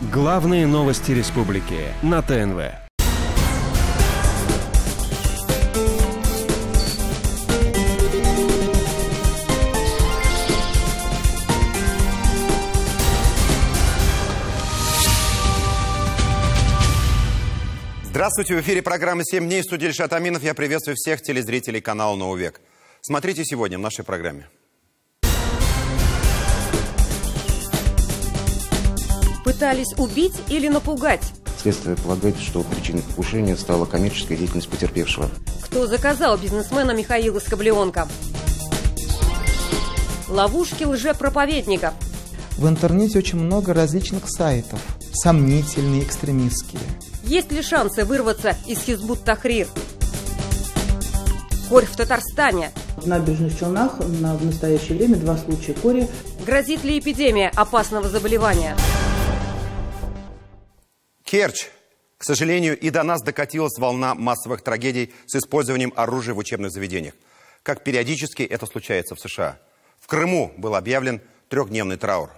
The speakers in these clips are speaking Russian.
Главные новости республики на ТНВ. Здравствуйте, в эфире программы «7 дней». В студии Ильшат Аминов. Я приветствую всех телезрителей канала «Новый век». Смотрите сегодня в нашей программе. Пытались убить или напугать? Следствие полагает, что причиной покушения стала коммерческая деятельность потерпевшего. Кто заказал бизнесмена Михаила Скобленка? Ловушки лжепроповедников. В интернете очень много различных сайтов, сомнительные, экстремистские. Есть ли шансы вырваться из Хизбут-Тахрир? Корь в Татарстане. В Набережных Челнах в настоящее время 2 случая кори. Грозит ли эпидемия опасного заболевания? Керчь. К сожалению, и до нас докатилась волна массовых трагедий с использованием оружия в учебных заведениях. Как периодически это случается в США. В Крыму был объявлен 3-дневный траур.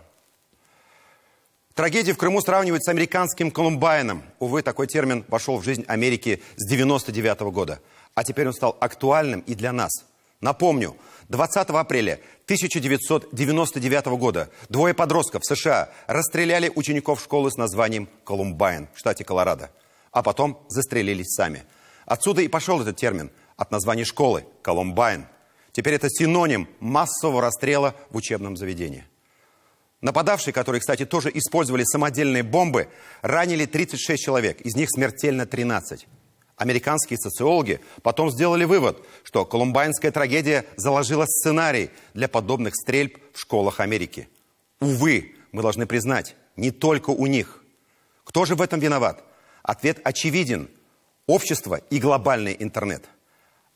Трагедии в Крыму сравнивают с американским Колумбайном. Увы, такой термин вошел в жизнь Америки с 1999 года. А теперь он стал актуальным и для нас. Напомню, 20 апреля 1999 года 2 подростков в США расстреляли учеников школы с названием Колумбайн в штате Колорадо. А потом застрелились сами. Отсюда и пошел этот термин от названия школы – Колумбайн. Теперь это синоним массового расстрела в учебном заведении. Нападавшие, которые, кстати, тоже использовали самодельные бомбы, ранили 36 человек, из них смертельно 13. Американские социологи потом сделали вывод, что колумбайнская трагедия заложила сценарий для подобных стрельб в школах Америки. Увы, мы должны признать, не только у них. Кто же в этом виноват? Ответ очевиден. Общество и глобальный интернет.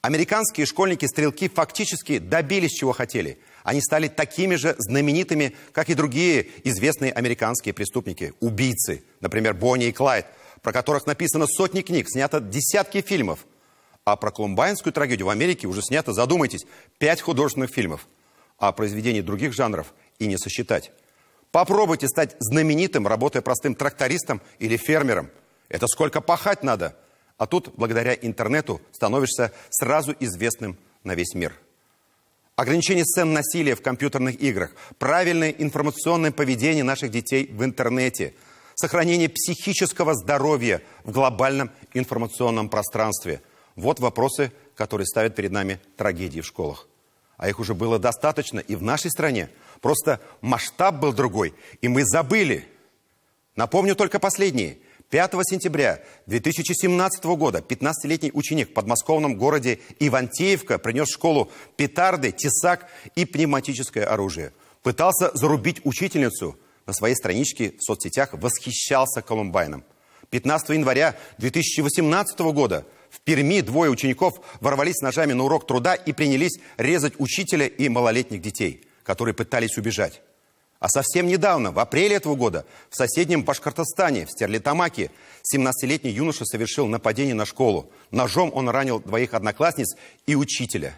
Американские школьники-стрелки фактически добились, чего хотели. Они стали такими же знаменитыми, как и другие известные американские преступники, убийцы, например, Бонни и Клайд, про которых написано сотни книг, снято десятки фильмов. А про колумбайнскую трагедию в Америке уже снято, задумайтесь, 5 художественных фильмов. А произведений других жанров и не сосчитать. Попробуйте стать знаменитым, работая простым трактористом или фермером. Это сколько пахать надо. А тут, благодаря интернету, становишься сразу известным на весь мир. Ограничение сцен насилия в компьютерных играх, правильное информационное поведение наших детей в интернете, сохранение психического здоровья в глобальном информационном пространстве. Вот вопросы, которые ставят перед нами трагедии в школах. А их уже было достаточно и в нашей стране. Просто масштаб был другой, и мы забыли. Напомню только последние. 5 сентября 2017 года 15-летний ученик в подмосковном городе Ивантеевка принес в школу петарды, тесак и пневматическое оружие. Пытался зарубить учительницу. На своей страничке в соцсетях восхищался Колумбайном. 15 января 2018 года в Перми 2 учеников ворвались с ножами на урок труда и принялись резать учителя и малолетних детей, которые пытались убежать. А совсем недавно, в апреле этого года, в соседнем Башкортостане, в Стерлитамаке, 17-летний юноша совершил нападение на школу. Ножом он ранил 2 одноклассниц и учителя.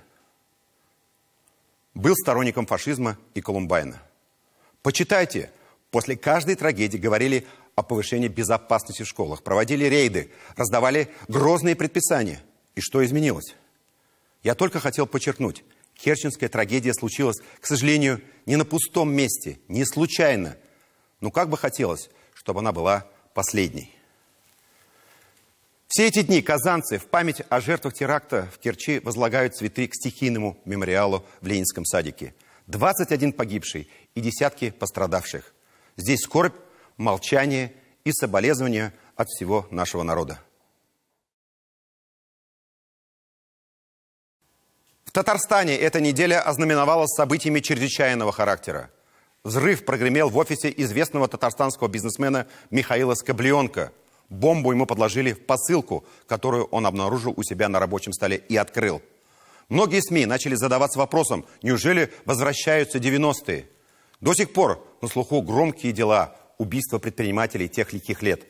Был сторонником фашизма и Колумбайна. Почитайте, после каждой трагедии говорили о повышении безопасности в школах, проводили рейды, раздавали грозные предписания. И что изменилось? Я только хотел подчеркнуть. Керченская трагедия случилась, к сожалению, не на пустом месте, не случайно. Но как бы хотелось, чтобы она была последней. Все эти дни казанцы в память о жертвах теракта в Керчи возлагают цветы к стихийному мемориалу в Ленинском садике. 21 погибший и десятки пострадавших. Здесь скорбь, молчание и соболезнования от всего нашего народа. В Татарстане эта неделя ознаменовалась событиями чрезвычайного характера. Взрыв прогремел в офисе известного татарстанского бизнесмена Михаила Скобленка. Бомбу ему подложили в посылку, которую он обнаружил у себя на рабочем столе и открыл. Многие СМИ начали задаваться вопросом, неужели возвращаются 90-е? До сих пор на слуху громкие дела убийства предпринимателей тех лихих лет.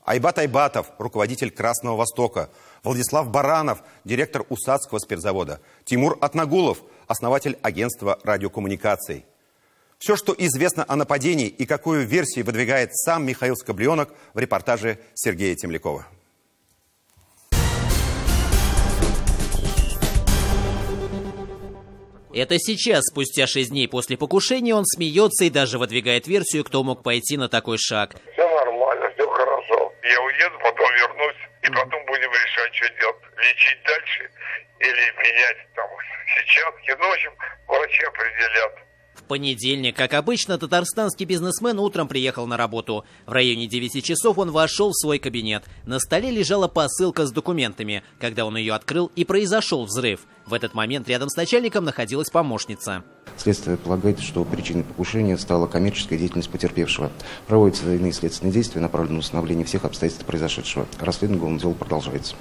Айбат Айбатов, руководитель Красного Востока, Владислав Баранов, директор Усадского спиртзавода, Тимур Атнагулов, основатель агентства радиокоммуникаций. Все, что известно о нападении и какую версию выдвигает сам Михаил Скобленок в репортаже Сергея Темлякова. Это сейчас, спустя 6 дней после покушения, он смеется и даже выдвигает версию, кто мог пойти на такой шаг. Все нормально, все хорошо. Я уеду, потом вернусь, и потом будем решать, что делать. Лечить дальше или менять там сейчас. Ну, в общем, врачи определят. В понедельник, как обычно, татарстанский бизнесмен утром приехал на работу. В районе 9 часов он вошел в свой кабинет. На столе лежала посылка с документами. Когда он ее открыл, и произошел взрыв. В этот момент рядом с начальником находилась помощница. Следствие полагает, что причиной покушения стала коммерческая деятельность потерпевшего. Проводятся иные следственные действия, направленные на установление всех обстоятельств произошедшего. Расследование уголовного дела продолжается.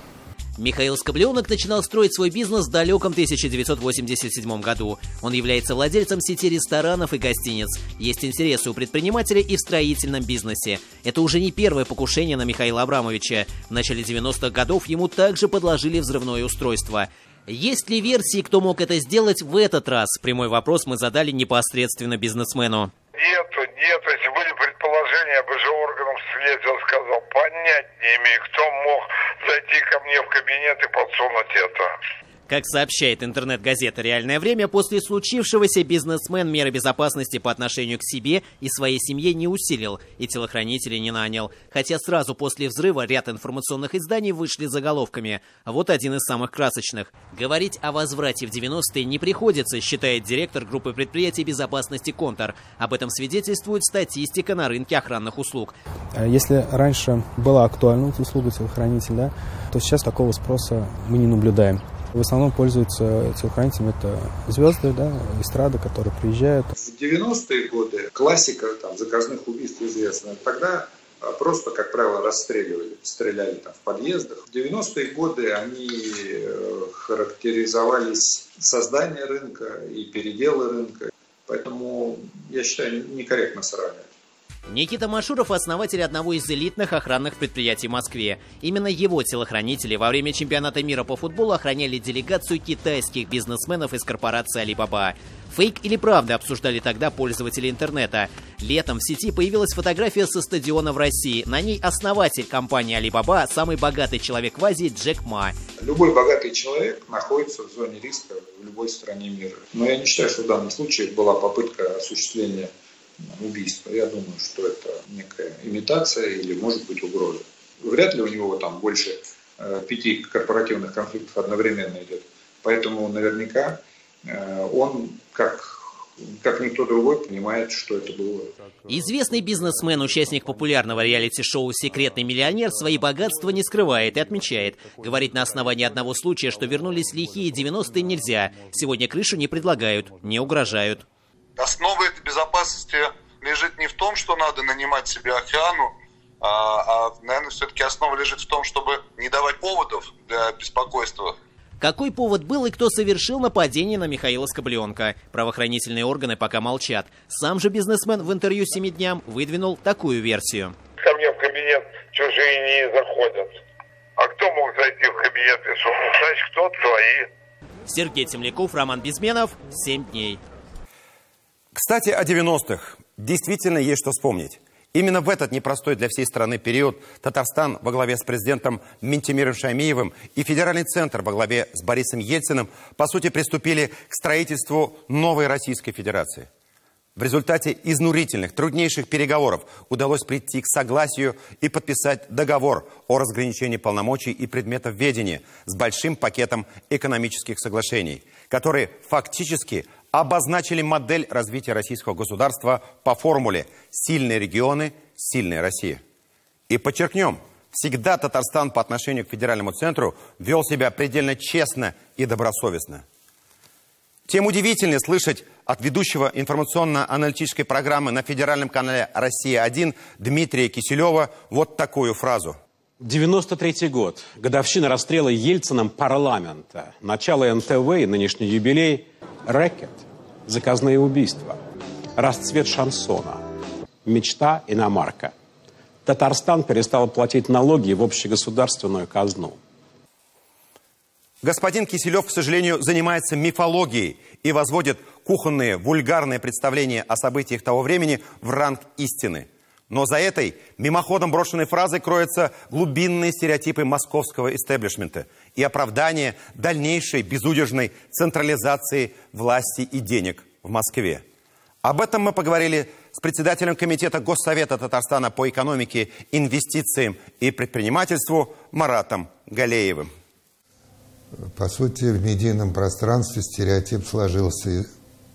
Михаил Скобленок начинал строить свой бизнес в далеком 1987 году. Он является владельцем сети ресторанов и гостиниц. Есть интересы у предпринимателя и в строительном бизнесе. Это уже не первое покушение на Михаила Абрамовича. В начале 90-х годов ему также подложили взрывное устройство. Есть ли версии, кто мог это сделать в этот раз? Прямой вопрос мы задали непосредственно бизнесмену. Нету. Если были предположения, я бы же органам следствия сказал. Понять не имею, кто мог зайти ко мне в кабинет и подсунуть это. Как сообщает интернет-газета «Реальное время», после случившегося бизнесмен меры безопасности по отношению к себе и своей семье не усилил и телохранителей не нанял. Хотя сразу после взрыва ряд информационных изданий вышли заголовками. Вот один из самых красочных. Говорить о возврате в 90-е не приходится, считает директор группы предприятий безопасности «Контор». Об этом свидетельствует статистика на рынке охранных услуг. Если раньше была актуальна услуга телохранителя, то сейчас такого спроса мы не наблюдаем. В основном пользуются телохранителями это звезды, эстрады, которые приезжают. В 90-е годы классика заказных убийств известна. Тогда просто, как правило, стреляли в подъездах. В 90-е годы они характеризовались создание рынка и переделы рынка. Поэтому, я считаю, некорректно сравнивать. Никита Машуров – основатель одного из элитных охранных предприятий в Москве. Именно его телохранители во время чемпионата мира по футболу охраняли делегацию китайских бизнесменов из корпорации Alibaba. Фейк или правда, обсуждали тогда пользователи интернета. Летом в сети появилась фотография со стадиона в России. На ней основатель компании Alibaba, самый богатый человек в Азии Джек Ма. Любой богатый человек находится в зоне риска в любой стране мира. Но я не считаю, что в данном случае была попытка осуществления убийства. Я думаю, что это некая имитация или, может быть, угроза. Вряд ли у него там больше 5 корпоративных конфликтов одновременно идет. Поэтому наверняка он, как никто другой, понимает, что это было. Известный бизнесмен, участник популярного реалити-шоу «Секретный миллионер», свои богатства не скрывает и отмечает. Говорить на основании одного случая, что вернулись лихие 90-е, нельзя. Сегодня крышу не предлагают, не угрожают. Основа этой безопасности лежит не в том, что надо нанимать себе охрану, наверное, все-таки основа лежит в том, чтобы не давать поводов для беспокойства. Какой повод был и кто совершил нападение на Михаила Скобленка? Правоохранительные органы пока молчат. Сам же бизнесмен в интервью «7 дням» выдвинул такую версию. Ко мне в кабинет чужие не заходят. А кто мог зайти в кабинет и что? Значит, кто-то свои. Сергей Темляков, Роман Безменов, 7 дней. Кстати, о 90-х. Действительно есть что вспомнить. Именно в этот непростой для всей страны период Татарстан во главе с президентом Минтимиром Шаймиевым и Федеральный центр во главе с Борисом Ельциным по сути приступили к строительству новой Российской Федерации. В результате изнурительных, труднейших переговоров удалось прийти к согласию и подписать договор о разграничении полномочий и предметов ведения с большим пакетом экономических соглашений, которые фактически обозначили модель развития российского государства по формуле «сильные регионы, сильная Россия». И подчеркнем, всегда Татарстан по отношению к федеральному центру вел себя предельно честно и добросовестно. Тем удивительнее слышать от ведущего информационно-аналитической программы на федеральном канале «Россия-1» Дмитрия Киселева вот такую фразу. 93-й год. Годовщина расстрела Ельциным парламента. Начало НТВ и нынешний юбилей – рэкет, заказные убийства, расцвет шансона, мечта иномарка. Татарстан перестал платить налоги в общегосударственную казну. Господин Киселев, к сожалению, занимается мифологией и возводит кухонные, вульгарные представления о событиях того времени в ранг истины. Но за этой мимоходом брошенной фразой кроются глубинные стереотипы московского истеблишмента и оправдание дальнейшей безудержной централизации власти и денег в Москве. Об этом мы поговорили с председателем Комитета Госсовета Татарстана по экономике, инвестициям и предпринимательству Маратом Галеевым. По сути, в медийном пространстве стереотип сложился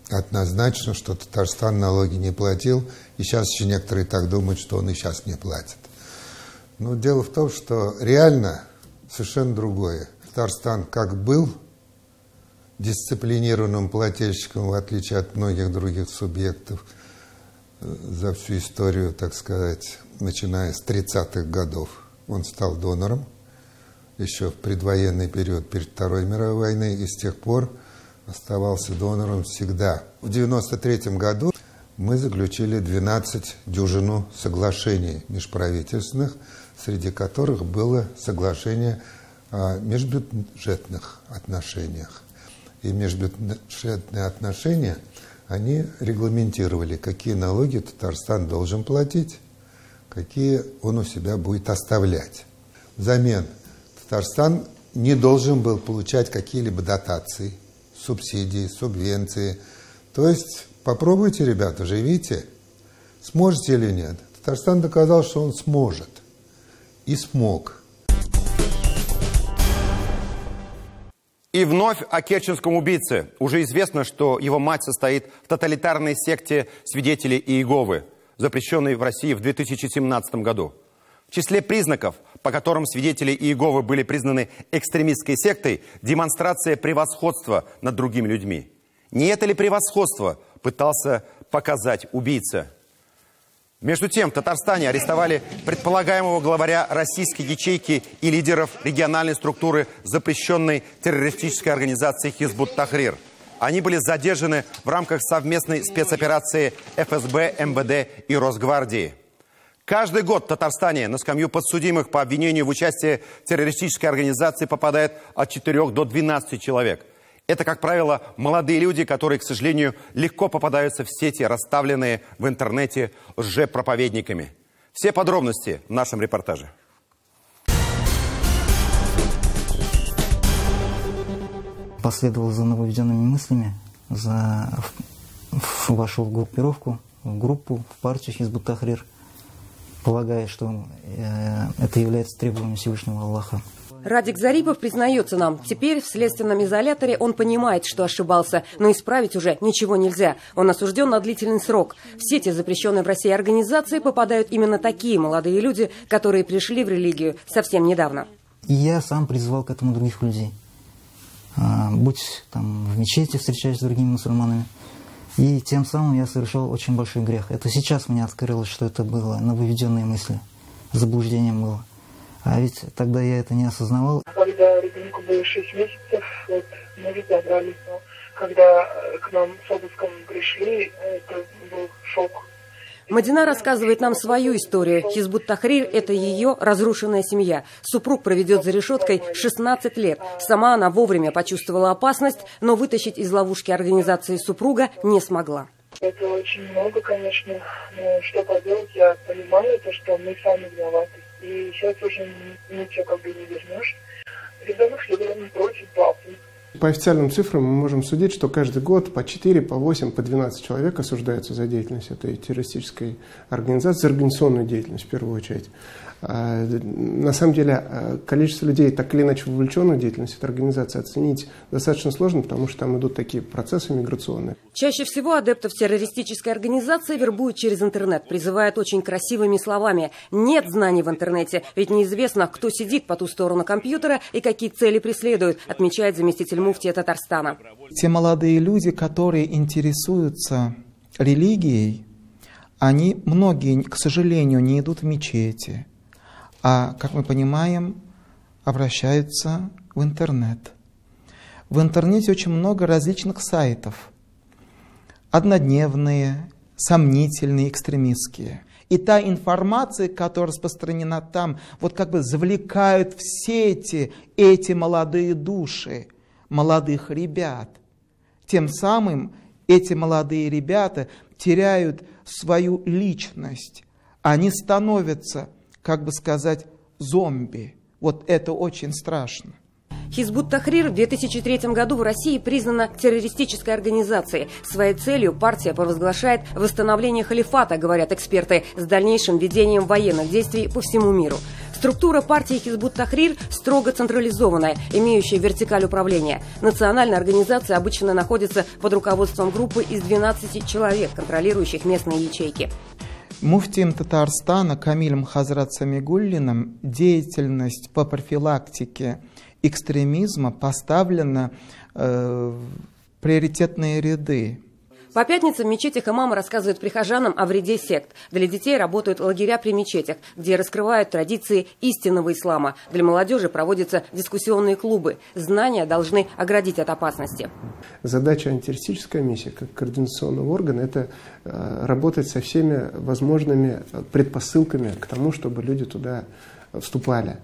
однозначно, что Татарстан налоги не платил, и сейчас еще некоторые так думают, что он и сейчас не платит. Но дело в том, что реально совершенно другое. Татарстан как был дисциплинированным плательщиком, в отличие от многих других субъектов, за всю историю, так сказать, начиная с 30-х годов, он стал донором еще в предвоенный период перед Второй мировой войной, и с тех пор оставался донором всегда. В 1993 году мы заключили 12 дюжину соглашений межправительственных, среди которых было соглашение о межбюджетных отношениях. И межбюджетные отношения, они регламентировали, какие налоги Татарстан должен платить, какие он у себя будет оставлять. Взамен Татарстан не должен был получать какие-либо дотации, субсидии, субвенции. То есть попробуйте, ребята, живите. Сможете или нет? Татарстан доказал, что он сможет. И смог. И вновь о керченском убийце. Уже известно, что его мать состоит в тоталитарной секте свидетелей Иеговы, запрещенной в России в 2017 году. В числе признаков, по которым свидетели Иеговы были признаны экстремистской сектой, демонстрация превосходства над другими людьми. Не это ли превосходство пытался показать убийца? Между тем, в Татарстане арестовали предполагаемого главаря российской ячейки и лидеров региональной структуры запрещенной террористической организации Хизбут Тахрир. Они были задержаны в рамках совместной спецоперации ФСБ, МВД и Росгвардии. Каждый год в Татарстане на скамью подсудимых по обвинению в участии в террористической организации попадает от 4 до 12 человек. Это, как правило, молодые люди, которые, к сожалению, легко попадаются в сети, расставленные в интернете лжепроповедниками. Все подробности в нашем репортаже. Последовал за нововведенными мыслями, вошел в группировку, в группу, в партию Хизбут Тахрир, полагая, что это является требованием Всевышнего Аллаха. Радик Зарипов признается нам, теперь в следственном изоляторе он понимает, что ошибался, но исправить уже ничего нельзя. Он осужден на длительный срок. В сети запрещенной в России организации попадают именно такие молодые люди, которые пришли в религию совсем недавно. И я сам призывал к этому других людей. Будь там в мечети, встречаясь с другими мусульманами. И тем самым я совершал очень большой грех. Это сейчас мне открылось, что это было нововведенные мысли, заблуждением было. А ведь тогда я это не осознавал. Когда ребенку было 6 месяцев, вот, мы разобрались. Но когда к нам с обыском пришли, это был шок. Мадина рассказывает нам свою историю. Хизбут Тахрир – это ее разрушенная семья. Супруг проведет за решеткой 16 лет. Сама она вовремя почувствовала опасность, но вытащить из ловушки организации супруга не смогла. Это очень много, конечно. Но что поделать, я понимаю, то, что мы сами виноваты. И сейчас уже ничего как бы не вернешь. Ребенок всегда не против папы. По официальным цифрам мы можем судить, что каждый год по 4, по 8, по 12 человек осуждаются за деятельность этой террористической организации, за организационную деятельность в первую очередь. На самом деле количество людей, так или иначе вовлеченных в деятельность этой организации, оценить достаточно сложно, потому что там идут такие процессы миграционные. Чаще всего адептов террористической организации вербуют через интернет, призывают очень красивыми словами. Нет знаний в интернете, ведь неизвестно, кто сидит по ту сторону компьютера и какие цели преследуют, отмечает заместитель муфтия Татарстана. Те молодые люди, которые интересуются религией, они, многие, к сожалению, не идут в мечети, а, как мы понимаем, обращаются в интернет. В интернете очень много различных сайтов. Однодневные, сомнительные, экстремистские. И та информация, которая распространена там, вот как бы завлекают в сети эти молодые души, молодых ребят. Тем самым эти молодые ребята теряют свою личность. Они становятся, как бы сказать, зомби. Вот это очень страшно. Хизбут Тахрир в 2003 году в России признана террористической организацией. Своей целью партия провозглашает восстановление халифата, говорят эксперты, с дальнейшим ведением военных действий по всему миру. Структура партии Хизбут Тахрир строго централизованная, имеющая вертикаль управления. Национальная организация обычно находится под руководством группы из 12 человек, контролирующих местные ячейки. Муфтием Татарстана Камилем Хазрат Самигуллиным деятельность по профилактике экстремизма поставлена в приоритетные ряды. По пятницам в мечетях имамы рассказывают прихожанам о вреде сект. Для детей работают лагеря при мечетях, где раскрывают традиции истинного ислама. Для молодежи проводятся дискуссионные клубы. Знания должны оградить от опасности. Задача антитеррористической миссии, как координационного органа, это работать со всеми возможными предпосылками к тому, чтобы люди туда вступали.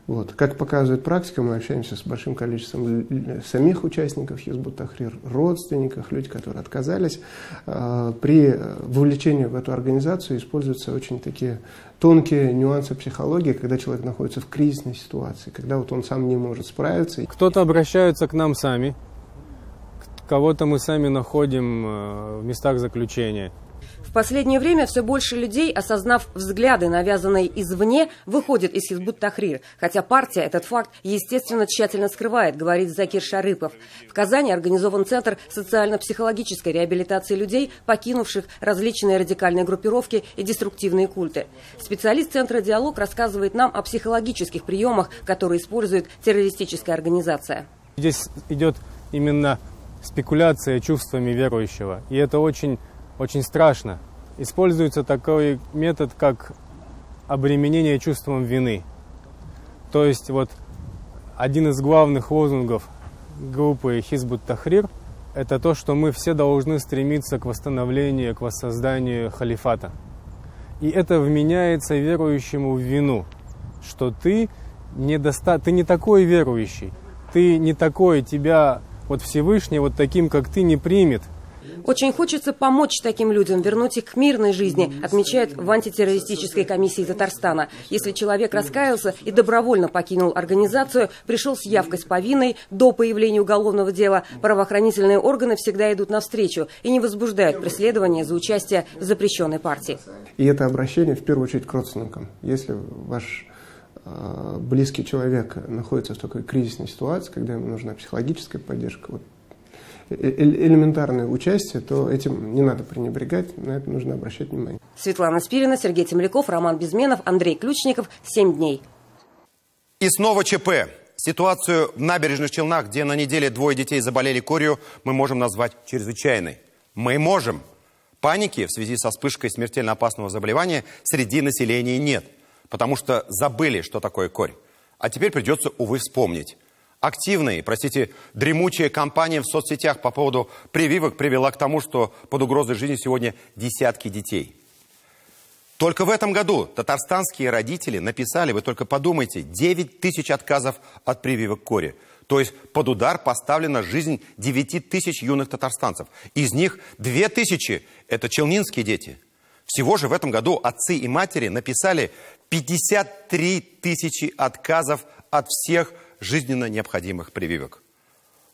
Вот. Как показывает практика, мы общаемся с большим количеством самих участников Хизбут Тахрир, родственников, людей, которые отказались. При вовлечении в эту организацию используются очень такие тонкие нюансы психологии, когда человек находится в кризисной ситуации, когда вот он сам не может справиться. Кто-то обращается к нам сами, кого-то мы сами находим в местах заключения. В последнее время все больше людей, осознав взгляды, навязанные извне, выходят из Хизбут Тахрир. Хотя партия этот факт, естественно, тщательно скрывает, говорит Закир Шарыпов. В Казани организован центр социально-психологической реабилитации людей, покинувших различные радикальные группировки и деструктивные культы. Специалист Центра «Диалог» рассказывает нам о психологических приемах, которые использует террористическая организация. Здесь идет именно спекуляция чувствами верующего. И это очень страшно. Используется такой метод, как обременение чувством вины. То есть вот один из главных лозунгов группы Хизбут Тахрир – это то, что мы все должны стремиться к восстановлению, к воссозданию халифата. И это вменяется верующему в вину, что ты не такой верующий, ты не такой, тебя вот Всевышний вот таким, как ты, не примет. Очень хочется помочь таким людям, вернуть их к мирной жизни, отмечают в антитеррористической комиссии Татарстана. Если человек раскаялся и добровольно покинул организацию, пришел с явкой с повинной до появления уголовного дела, правоохранительные органы всегда идут навстречу и не возбуждают преследования за участие в запрещенной партии. И это обращение в первую очередь к родственникам. Если ваш близкий человек находится в такой кризисной ситуации, когда ему нужна психологическая поддержка, элементарное участие, то этим не надо пренебрегать, на это нужно обращать внимание. Светлана Спирина, Сергей Темляков, Роман Безменов, Андрей Ключников. 7 дней. И снова ЧП. Ситуацию в Набережных Челнах, где на неделе 2 детей заболели корью, мы можем назвать чрезвычайной. Мы можем. Паники в связи со вспышкой смертельно опасного заболевания среди населения нет, потому что забыли, что такое корь. А теперь придется, увы, вспомнить. Активная, дремучая кампания в соцсетях по поводу прививок привела к тому, что под угрозой жизни сегодня десятки детей. Только в этом году татарстанские родители написали, вы только подумайте, 9000 отказов от прививок кори. То есть под удар поставлена жизнь 9000 юных татарстанцев. Из них 2000 – это челнинские дети. Всего же в этом году отцы и матери написали 53 000 отказов от всех жизненно необходимых прививок.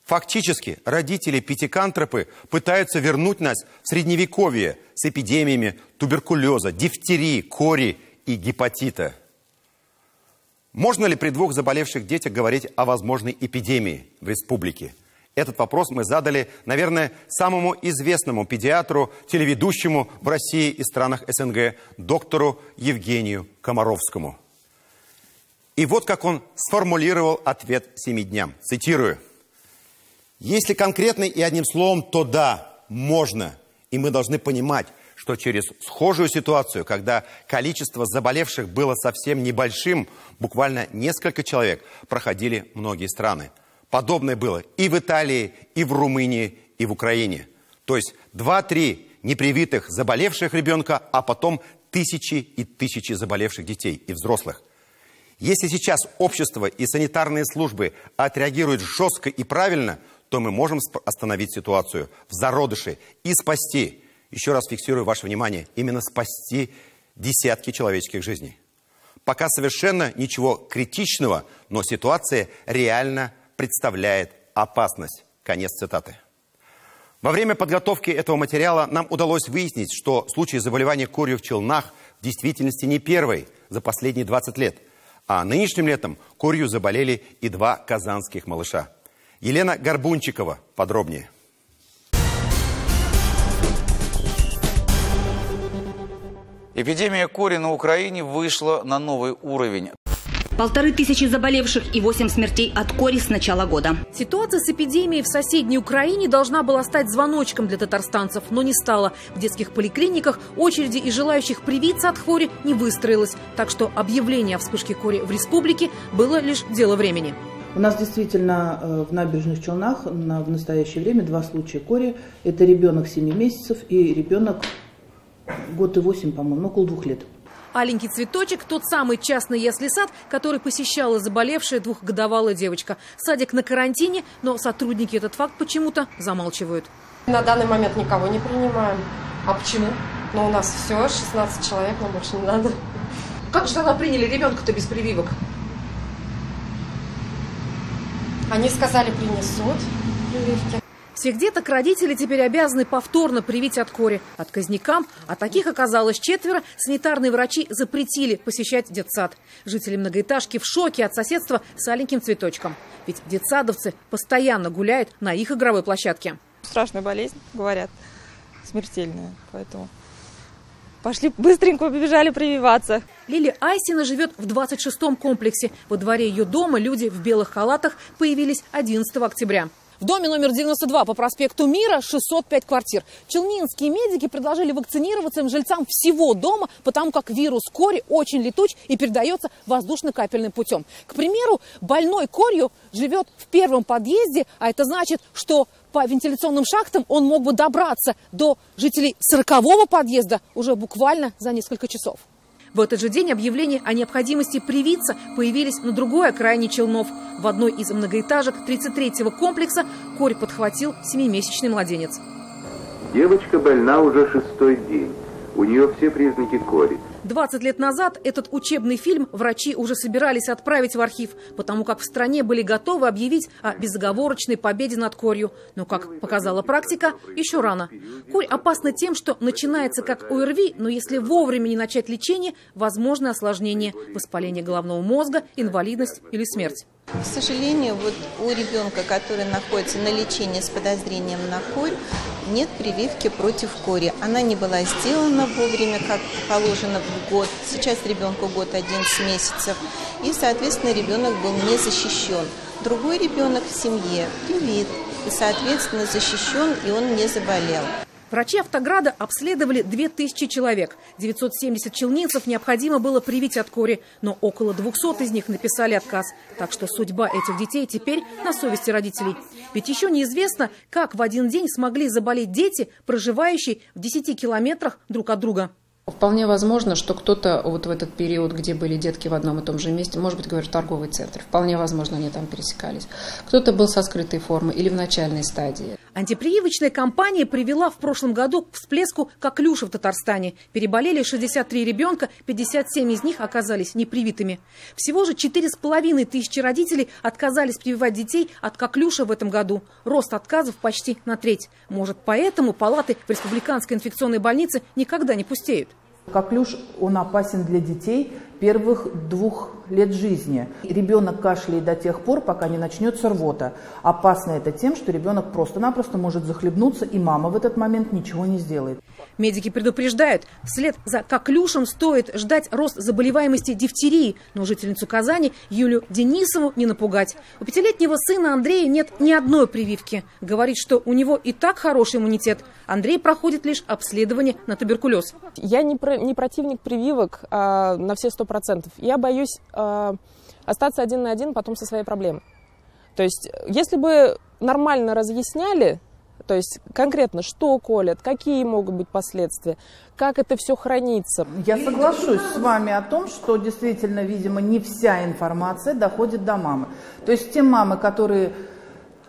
Фактически родители-пятикантропы пытаются вернуть нас в средневековье с эпидемиями туберкулеза, дифтерии, кори и гепатита. Можно ли при 2 заболевших детях говорить о возможной эпидемии в республике? Этот вопрос мы задали, наверное, самому известному педиатру, телеведущему в России и странах СНГ, доктору Евгению Комаровскому. И вот как он сформулировал ответ 7 дням. Цитирую. «Если конкретно и одним словом, то да, можно. И мы должны понимать, что через схожую ситуацию, когда количество заболевших было совсем небольшим, буквально несколько человек, проходили многие страны. Подобное было и в Италии, и в Румынии, и в Украине. То есть 2-3 непривитых заболевших ребенка, а потом тысячи и тысячи заболевших детей и взрослых. Если сейчас общество и санитарные службы отреагируют жестко и правильно, то мы можем остановить ситуацию в зародыше и спасти, еще раз фиксирую ваше внимание, именно спасти десятки человеческих жизней. Пока совершенно ничего критичного, но ситуация реально представляет опасность. Конец цитаты. Во время подготовки этого материала нам удалось выяснить, что случай заболевания корью в Челнах в действительности не первый за последние 20 лет. А нынешним летом корью заболели и 2 казанских малыша. Елена Горбунчикова подробнее. Эпидемия кори на Украине вышла на новый уровень. 1500 заболевших и 8 смертей от кори с начала года. Ситуация с эпидемией в соседней Украине должна была стать звоночком для татарстанцев, но не стала. В детских поликлиниках очереди и желающих привиться от хвори не выстроилось. Так что объявление о вспышке кори в республике было лишь дело времени. У нас действительно в Набережных Челнах в настоящее время 2 случая кори. Это ребенок 7 месяцев и ребенок год и 8, по-моему, около 2 лет. Аленький цветочек – тот самый частный ясли-сад, который посещала заболевшая 2-годовалая девочка. Садик на карантине, но сотрудники этот факт почему-то замалчивают. На данный момент никого не принимаем. А почему? Ну, у нас все, 16 человек, нам больше не надо. Как же тогда приняли ребенка-то без прививок? Они сказали, принесут прививки. Всех деток родители теперь обязаны повторно привить от кори. Отказникам, а таких оказалось 4, санитарные врачи запретили посещать детсад. Жители многоэтажки в шоке от соседства с аленьким цветочком. Ведь детсадовцы постоянно гуляют на их игровой площадке. Страшная болезнь, говорят, смертельная, поэтому пошли быстренько, побежали прививаться. Лилия Айсина живет в 26-м комплексе. Во дворе ее дома люди в белых халатах появились 11 октября. В доме номер 92 по проспекту Мира 605 квартир. Челнинские медики предложили вакцинироваться жильцам всего дома, потому как вирус кори очень летуч и передается воздушно-капельным путем. К примеру, больной корью живет в 1-м подъезде, а это значит, что по вентиляционным шахтам он мог бы добраться до жителей 40-го подъезда уже буквально за несколько часов. В этот же день объявления о необходимости привиться появились на другой окраине Челнов. В одной из многоэтажек 33-го комплекса корь подхватил 7-месячный младенец. Девочка больна уже 6-й день. У нее все признаки кори. 20 лет назад этот учебный фильм врачи уже собирались отправить в архив, потому как в стране были готовы объявить о безоговорочной победе над корью. Но, как показала практика, еще рано. Корь опасна тем, что начинается как ОРВИ, но если вовремя не начать лечение, возможно осложнение – воспаление головного мозга, инвалидность или смерть. К сожалению, вот у ребенка, который находится на лечении с подозрением на корь, нет прививки против кори. Она не была сделана вовремя, как положено в год. Сейчас ребенку год 11 месяцев. И, соответственно, ребенок был не защищен. Другой ребенок в семье привит. И, соответственно, защищен, и он не заболел. Врачи Автограда обследовали 2000 человек. 970 челнинцев необходимо было привить от кори, но около 200 из них написали отказ. Так что судьба этих детей теперь на совести родителей. Ведь еще неизвестно, как в один день смогли заболеть дети, проживающие в 10 километрах друг от друга. Вполне возможно, что кто-то вот в этот период, где были детки в одном и том же месте, может быть, говорю, торговый центр, вполне возможно, они там пересекались. Кто-то был со скрытой формой или в начальной стадии. Антипрививочная кампания привела в прошлом году к всплеску коклюша в Татарстане. Переболели 63 ребенка, 57 из них оказались непривитыми. Всего же 4500 родителей отказались прививать детей от коклюша в этом году. Рост отказов почти на треть. Может, поэтому палаты в Республиканской инфекционной больнице никогда не пустеют. Коклюш, он опасен для детей первых 2 лет жизни. Ребенок кашляет до тех пор, пока не начнется рвота. Опасно это тем, что ребенок просто-напросто может захлебнуться, и мама в этот момент ничего не сделает. Медики предупреждают, вслед за коклюшем стоит ждать рост заболеваемости дифтерией. Но жительницу Казани Юлию Денисову не напугать. У 5-летнего сына Андрея нет ни одной прививки. Говорит, что у него и так хороший иммунитет. Андрей проходит лишь обследование на туберкулез. Я не противник прививок на все 100%. Я боюсь остаться один на один потом со своей проблемой. То есть, если бы нормально разъясняли, То есть конкретно, что колят, какие могут быть последствия, как это все хранится. Я соглашусь с вами о том, что действительно, видимо, не вся информация доходит до мамы. То есть те мамы, которые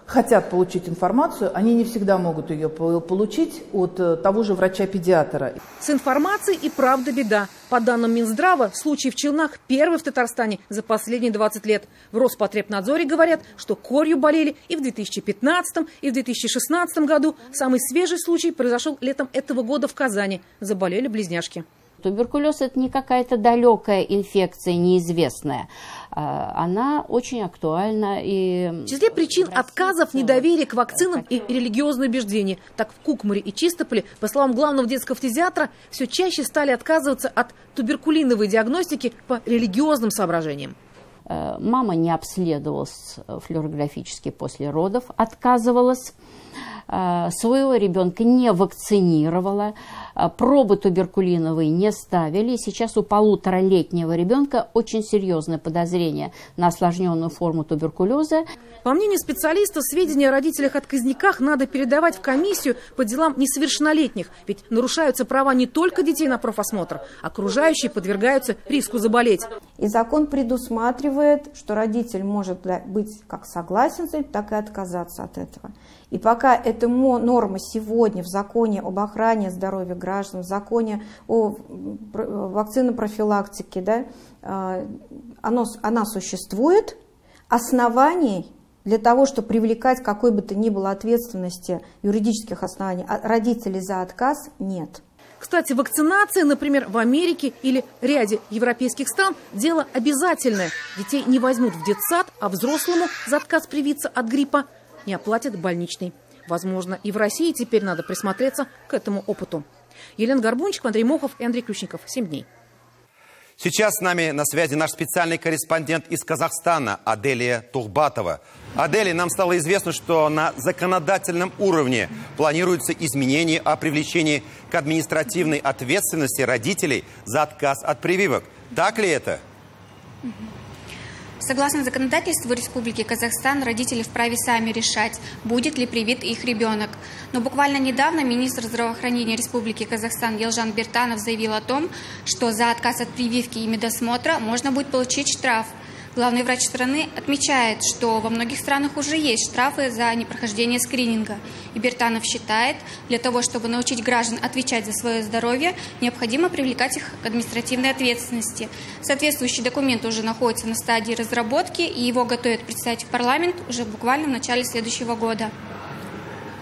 хотят получить информацию, они не всегда могут ее получить от того же врача-педиатра. С информацией и правда беда. По данным Минздрава, случай в Челнах первый в Татарстане за последние 20 лет. В Роспотребнадзоре говорят, что корью болели и в 2015, и в 2016 году. Самый свежий случай произошел летом этого года в Казани. Заболели близняшки. Туберкулез – это не какая-то далекая инфекция, неизвестная. Она очень актуальна. И в числе причин отказов недоверие к вакцинам и религиозные убеждения. Так в Кукмаре и Чистополе, по словам главного детского фтизиатра, все чаще стали отказываться от туберкулиновой диагностики по религиозным соображениям. Мама не обследовалась флюорографически после родов, отказывалась. Своего ребенка не вакцинировала, пробы туберкулиновые не ставили. Сейчас у 1,5-летнего ребенка очень серьезное подозрение на осложненную форму туберкулеза. По мнению специалистов, сведения о родителях-отказниках надо передавать в комиссию по делам несовершеннолетних. Ведь нарушаются права не только детей на профосмотр, окружающие подвергаются риску заболеть. И закон предусматривает, что родитель может быть как согласен с этим, так и отказаться от этого. И пока эта норма сегодня в законе об охране здоровья граждан, в законе о вакцинопрофилактике, да, она существует, оснований для того, чтобы привлекать какой бы то ни было ответственности, юридических оснований родителей за отказ, нет. Кстати, вакцинация, например, в Америке или ряде европейских стран – дело обязательное. Детей не возьмут в детсад, а взрослому за отказ привиться от гриппа не оплатят больничный. Возможно, и в России теперь надо присмотреться к этому опыту. Елена Горбунчик, Андрей Мохов и Андрей Ключников. 7 дней. Сейчас с нами на связи наш специальный корреспондент из Казахстана Аделия Тухбатова. Аделия, нам стало известно, что на законодательном уровне планируются изменения о привлечении к административной ответственности родителей за отказ от прививок. Так ли это? Согласно законодательству Республики Казахстан, родители вправе сами решать, будет ли привит их ребенок. Но буквально недавно министр здравоохранения Республики Казахстан Елжан Биртанов заявил о том, что за отказ от прививки и медосмотра можно будет получить штраф. Главный врач страны отмечает, что во многих странах уже есть штрафы за непрохождение скрининга. И Биртанов считает, для того, чтобы научить граждан отвечать за свое здоровье, необходимо привлекать их к административной ответственности. Соответствующий документ уже находится на стадии разработки, и его готовят представить в парламент уже буквально в начале следующего года.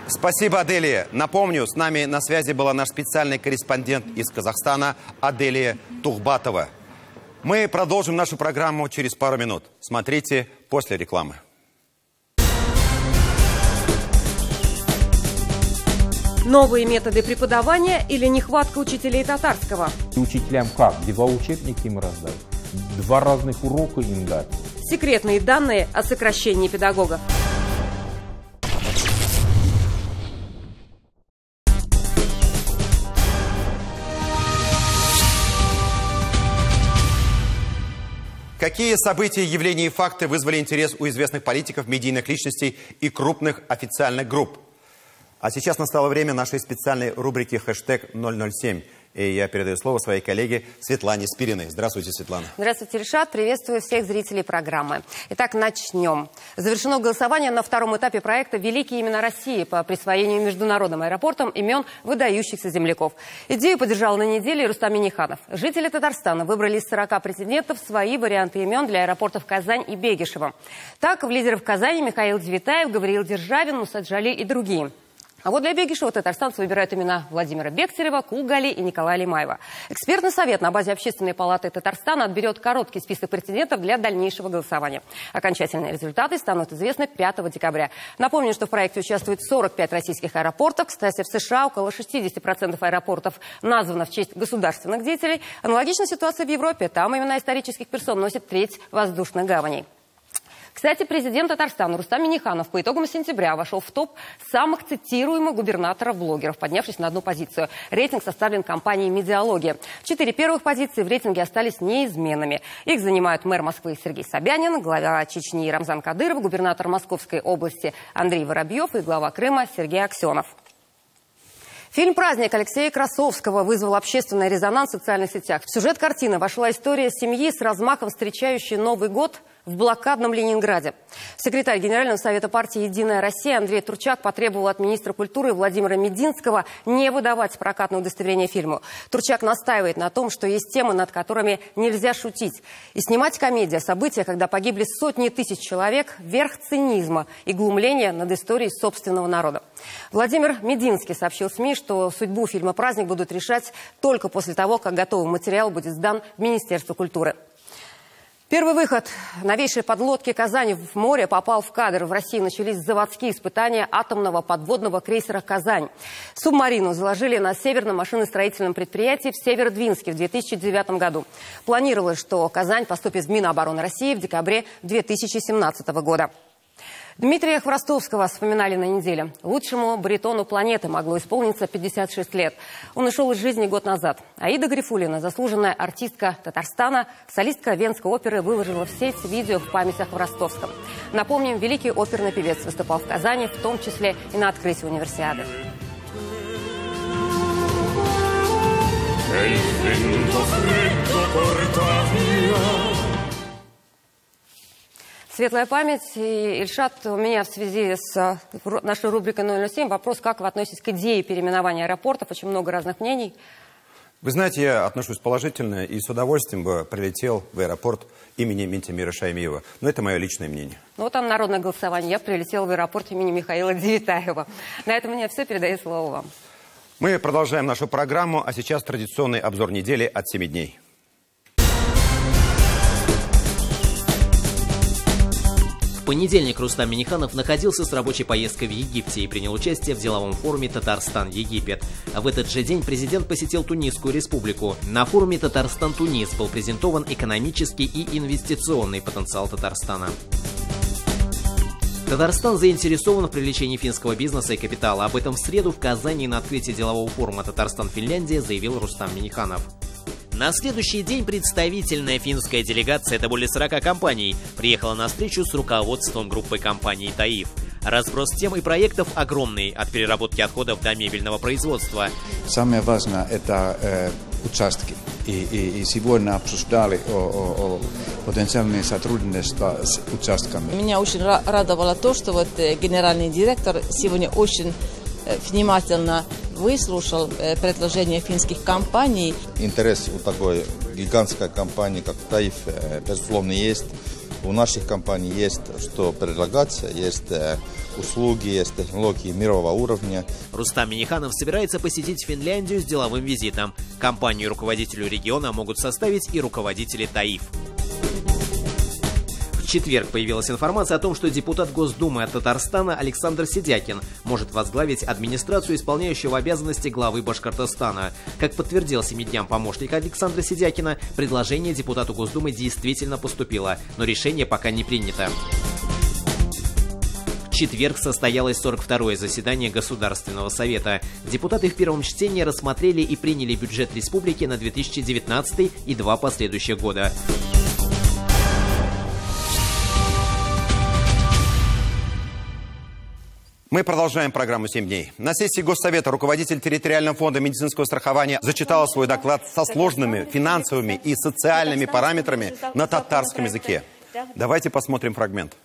Спасибо, Аделия. Напомню, с нами на связи была наш специальный корреспондент из Казахстана Аделия Тухбатова. Мы продолжим нашу программу через пару минут. Смотрите после рекламы. Новые методы преподавания или нехватка учителей татарского? Учителям как? 2 учебника им раздать? 2 разных урока им дать? Секретные данные о сокращении педагогов. Какие события, явления и факты вызвали интерес у известных политиков, медийных личностей и крупных официальных групп? А сейчас настало время нашей специальной рубрики «#007». И я передаю слово своей коллеге Светлане Спириной. Здравствуйте, Светлана. Здравствуйте, Ришат. Приветствую всех зрителей программы. Итак, начнем. Завершено голосование на втором этапе проекта «Великие имена России» по присвоению международным аэропортам имен выдающихся земляков. Идею поддержал на неделе Рустам Минниханов. Жители Татарстана выбрали из 40 претендентов свои варианты имен для аэропортов Казань и Бегишево. Так, в лидерах Казани Михаил Девитаев, Гавриил Державин, Мусад Джали и другие. А вот для Бегишева татарстанцы выбирают имена Владимира Бехтерева, Кулгали и Николая Лимаева. Экспертный совет на базе Общественной палаты Татарстана отберет короткий список претендентов для дальнейшего голосования. Окончательные результаты станут известны 5 декабря. Напомню, что в проекте участвует 45 российских аэропортов. Кстати, в США около 60% аэропортов названо в честь государственных деятелей. Аналогичная ситуация в Европе. Там имена исторических персон носят треть воздушных гаваней. Кстати, президент Татарстана Рустам Минниханов по итогам сентября вошел в топ самых цитируемых губернаторов-блогеров, поднявшись на одну позицию. Рейтинг составлен компанией «Медиалогия». 4 первых позиции в рейтинге остались неизменными. Их занимают мэр Москвы Сергей Собянин, глава Чечни Рамзан Кадыров, губернатор Московской области Андрей Воробьев и глава Крыма Сергей Аксенов. Фильм «Праздник» Алексея Красовского вызвал общественный резонанс в социальных сетях. В сюжет картины вошла история семьи с размахом, встречающей Новый год в блокадном Ленинграде. Секретарь Генерального совета партии «Единая Россия» Андрей Турчак потребовал от министра культуры Владимира Мединского не выдавать прокатное удостоверение фильму. Турчак настаивает на том, что есть темы, над которыми нельзя шутить. И снимать комедию о событиях, когда погибли сотни тысяч человек, верх цинизма и глумления над историей собственного народа. Владимир Мединский сообщил СМИ, что судьбу фильма «Праздник» будут решать только после того, как готовый материал будет сдан в Министерство культуры. Первый выход новейшей подлодки «Казань» в море попал в кадр. В России начались заводские испытания атомного подводного крейсера «Казань». Субмарину заложили на северном машиностроительном предприятии в Северодвинске в 2009 году. Планировалось, что «Казань» поступит в Минобороны России в декабре 2017 года. Дмитрия Хворостовского вспоминали на неделе. Лучшему баритону планеты могло исполниться 56 лет. Он ушел из жизни год назад. Аида Гарифуллина, заслуженная артистка Татарстана, солистка Венской оперы, выложила в сеть видео в память о Хворостовском. Напомним, великий оперный певец выступал в Казани, в том числе и на открытии универсиады. Светлая память. И, Ильшат, у меня в связи с нашей рубрикой 007 вопрос, как вы относитесь к идее переименования аэропортов? Очень много разных мнений. Вы знаете, я отношусь положительно и с удовольствием бы прилетел в аэропорт имени Минтимира Шаймиева. Но это мое личное мнение. Ну, вот там народное голосование. Я прилетел в аэропорт имени Михаила Девятаева. На этом у меня все. Передаю слово вам. Мы продолжаем нашу программу, а сейчас традиционный обзор недели от 7 дней. В понедельник Рустам Минниханов находился с рабочей поездкой в Египте и принял участие в деловом форуме «Татарстан-Египет». В этот же день президент посетил Тунисскую республику. На форуме «Татарстан-Тунис» был презентован экономический и инвестиционный потенциал Татарстана. Татарстан заинтересован в привлечении финского бизнеса и капитала. Об этом в среду в Казани на открытии делового форума «Татарстан-Финляндия» заявил Рустам Минниханов. На следующий день представительная финская делегация, это более 40 компаний, приехала на встречу с руководством группы компаний «Таиф». Разброс тем и проектов огромный, от переработки отходов до мебельного производства. Самое важное – это участки. И сегодня обсуждали о потенциальное сотрудничество с участками. Меня очень радовало то, что вот генеральный директор сегодня очень внимательно выслушал предложения финских компаний. Интерес у такой гигантской компании, как Таиф, безусловно, есть. У наших компаний есть что предлагать, есть услуги, есть технологии мирового уровня. Рустам Минниханов собирается посетить Финляндию с деловым визитом. Компанию руководителю региона могут составить и руководители Таиф. В четверг появилась информация о том, что депутат Госдумы от Татарстана Александр Сидякин может возглавить администрацию исполняющего обязанности главы Башкортостана. Как подтвердил 7 дням помощник Александра Сидякина, предложение депутату Госдумы действительно поступило, но решение пока не принято. В четверг состоялось 42-е заседание Государственного совета. Депутаты в первом чтении рассмотрели и приняли бюджет республики на 2019 и 2 последующих года. Мы продолжаем программу «7 дней». На сессии Госсовета руководитель территориального фонда медицинского страхования зачитала свой доклад со сложными финансовыми и социальными параметрами на татарском языке. Давайте посмотрим фрагмент.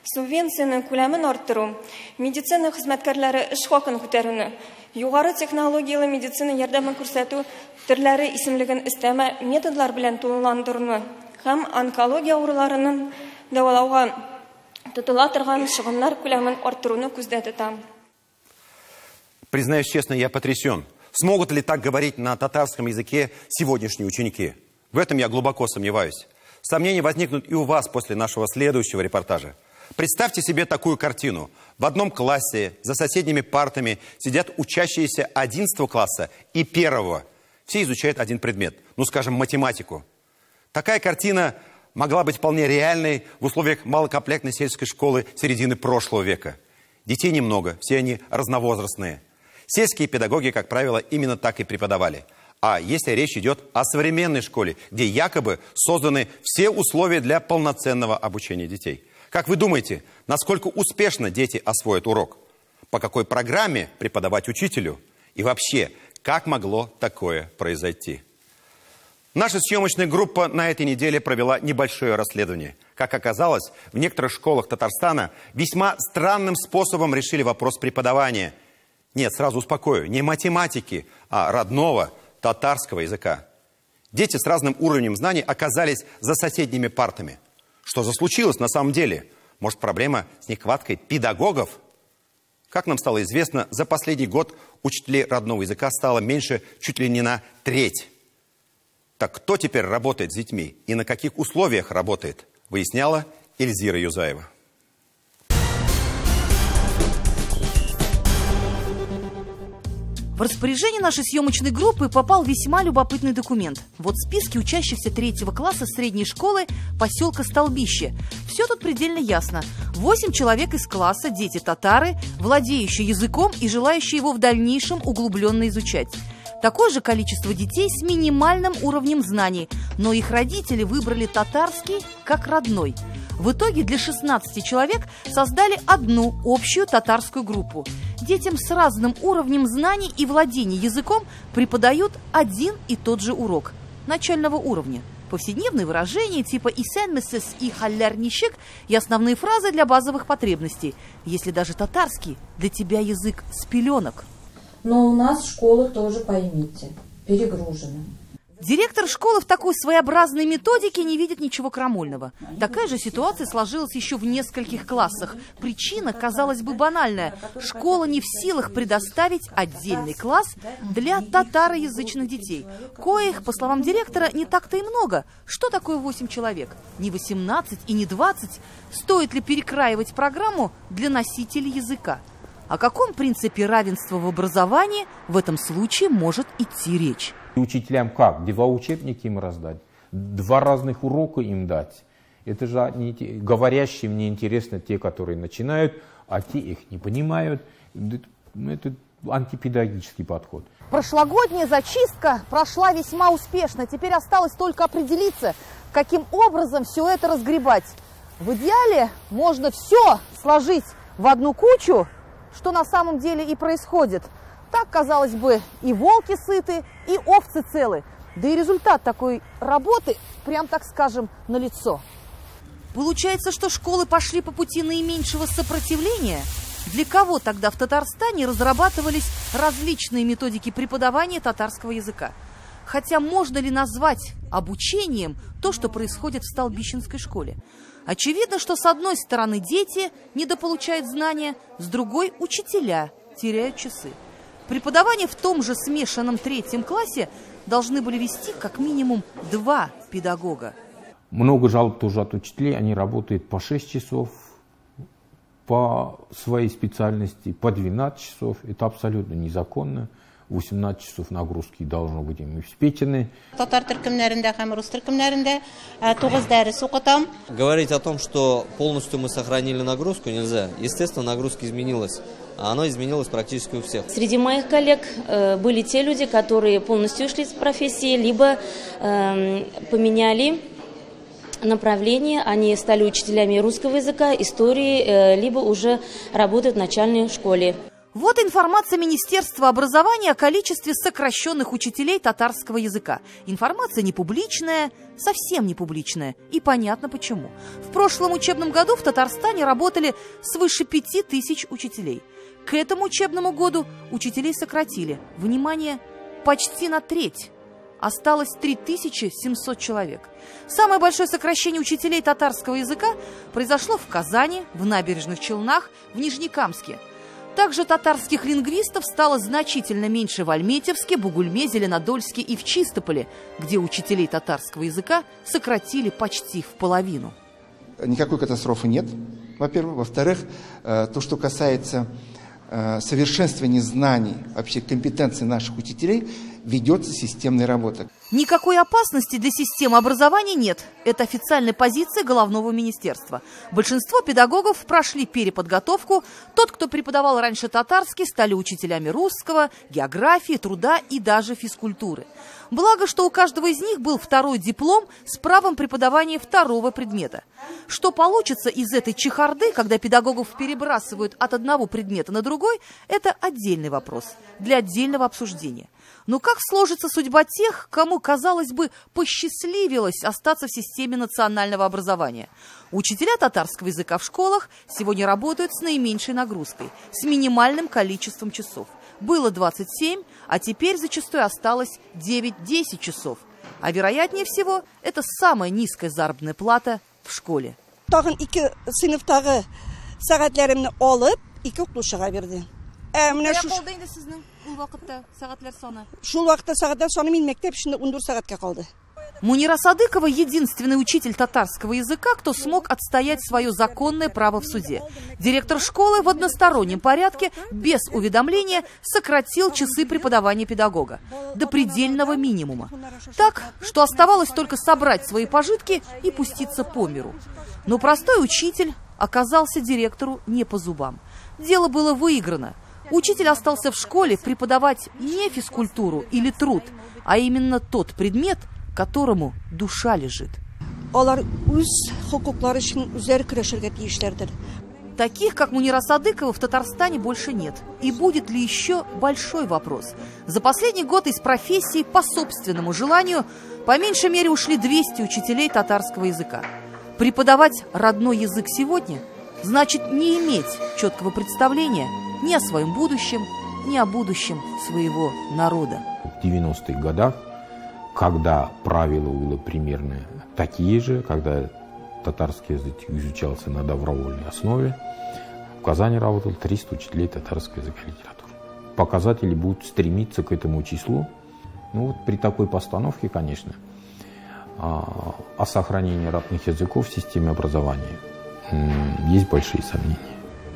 Субвенцияның күләмен арттыру, медицина хезмәткәрләре эш хакын күтәрүне, югары технологиялы медицина ярдәмен күрсәтү төрләре исемлеген өстәмә методлар белән тулыландыруны һәм онкология авыруларының дәвалауга Признаюсь честно, я потрясен. Смогут ли так говорить на татарском языке сегодняшние ученики? В этом я глубоко сомневаюсь. Сомнения возникнут и у вас после нашего следующего репортажа. Представьте себе такую картину. В одном классе за соседними партами сидят учащиеся 11 класса и 1. Все изучают один предмет, ну скажем, математику. Такая картина могла быть вполне реальной в условиях малокомплектной сельской школы середины прошлого века. Детей немного, все они разновозрастные. Сельские педагоги, как правило, именно так и преподавали. А если речь идет о современной школе, где якобы созданы все условия для полноценного обучения детей. Как вы думаете, насколько успешно дети освоят урок? По какой программе преподавать учителю? И вообще, как могло такое произойти? Наша съемочная группа на этой неделе провела небольшое расследование. Как оказалось, в некоторых школах Татарстана весьма странным способом решили вопрос преподавания. Нет, сразу успокою, не математики, а родного татарского языка. Дети с разным уровнем знаний оказались за соседними партами. Что же случилось на самом деле? Может, проблема с нехваткой педагогов? Как нам стало известно, за последний год учителей родного языка стало меньше чуть ли не на треть. Так кто теперь работает с детьми и на каких условиях работает, выясняла Эльзира Юзаева. В распоряжение нашей съемочной группы попал весьма любопытный документ. Вот списки учащихся 3 класса средней школы поселка Столбище. Все тут предельно ясно. 8 человек из класса, дети татары, владеющие языком и желающие его в дальнейшем углубленно изучать. Такое же количество детей с минимальным уровнем знаний, но их родители выбрали татарский как родной. В итоге для 16 человек создали одну общую татарскую группу. Детям с разным уровнем знаний и владения языком преподают один и тот же урок начального уровня. Повседневные выражения типа «исен месес» и «халляр нищик» и основные фразы для базовых потребностей. Если даже татарский для тебя язык с пеленок. Но у нас школа тоже, поймите, перегружена. Директор школы в такой своеобразной методике не видит ничего крамольного. Такая же ситуация сложилась еще в нескольких классах. Причина, казалось бы, банальная. Школа не в силах предоставить отдельный класс для татароязычных детей. Коих, по словам директора, не так-то и много. Что такое 8 человек? Не 18 и не 20. Стоит ли перекраивать программу для носителей языка? О каком принципе равенства в образовании в этом случае может идти речь? Учителям как? 2 учебника им раздать, 2 разных урока им дать. Это же говорящим неинтересно те, которые начинают, а те их не понимают. Это антипедагогический подход. Прошлогодняя зачистка прошла весьма успешно. Теперь осталось только определиться, каким образом все это разгребать. В идеале можно все сложить в одну кучу, что на самом деле и происходит. Так, казалось бы, и волки сыты, и овцы целы. Да и результат такой работы, прям так скажем, налицо. Получается, что школы пошли по пути наименьшего сопротивления? Для кого тогда в Татарстане разрабатывались различные методики преподавания татарского языка? Хотя можно ли назвать обучением то, что происходит в Столбищенской школе? Очевидно, что с одной стороны дети недополучают знания, с другой учителя теряют часы. Преподавание в том же смешанном 3 классе должны были вести как минимум 2 педагога. Много жалоб тоже от учителей, они работают по 6 часов, по своей специальности, по 12 часов. Это абсолютно незаконно. 18 часов нагрузки должно быть им обеспечены. Говорить о том, что полностью мы сохранили нагрузку, нельзя. Естественно, нагрузка изменилась. А она изменилась практически у всех. Среди моих коллег были те люди, которые полностью ушли из профессии, либо поменяли направление, они стали учителями русского языка, истории, либо уже работают в начальной школе. Вот информация Министерства образования о количестве сокращенных учителей татарского языка. Информация не публичная, совсем не публичная. И понятно почему. В прошлом учебном году в Татарстане работали свыше 5000 учителей. К этому учебному году учителей сократили. Внимание, почти на треть. Осталось 3700 человек. Самое большое сокращение учителей татарского языка произошло в Казани, в Набережных Челнах, в Нижнекамске. Также татарских лингвистов стало значительно меньше в Альметьевске, Бугульме, Зеленодольске и в Чистополе, где учителей татарского языка сократили почти в половину. Никакой катастрофы нет, во-первых. Во-вторых, то, что касается совершенствования знаний, вообще компетенции наших учителей, ведется системная работа. Никакой опасности для системы образования нет. Это официальная позиция Головного министерства. Большинство педагогов прошли переподготовку. Тот, кто преподавал раньше татарский, стали учителями русского, географии, труда и даже физкультуры. Благо, что у каждого из них был второй диплом с правом преподавания второго предмета. Что получится из этой чехарды, когда педагогов перебрасывают от одного предмета на другой, это отдельный вопрос для отдельного обсуждения. Но как сложится судьба тех, кому, казалось бы, посчастливилось остаться в системе национального образования? Учителя татарского языка в школах сегодня работают с наименьшей нагрузкой, с минимальным количеством часов. Было 27, а теперь зачастую осталось 9-10 часов. А вероятнее всего, это самая низкая заработная плата в школе. Мунира Садыкова – единственный учитель татарского языка, кто смог отстоять свое законное право в суде. Директор школы в одностороннем порядке, без уведомления, сократил часы преподавания педагога до предельного минимума. Так, что оставалось только собрать свои пожитки и пуститься по миру. Но простой учитель оказался директору не по зубам. Дело было выиграно. Учитель остался в школе преподавать не физкультуру или труд, а именно тот предмет, которому душа лежит. Таких, как Мунира Садыкова, в Татарстане больше нет. И будет ли еще – большой вопрос. За последний год из профессии по собственному желанию по меньшей мере ушли 200 учителей татарского языка. Преподавать родной язык сегодня значит не иметь четкого представления ни о своем будущем, ни о будущем своего народа. В 90-х годах, когда правила были примерно такие же, когда татарский язык изучался на добровольной основе, в Казани работало 300 учителей татарского языка и литературы. Показатели будут стремиться к этому числу. Ну вот при такой постановке, конечно, о сохранении родных языков в системе образования есть большие сомнения.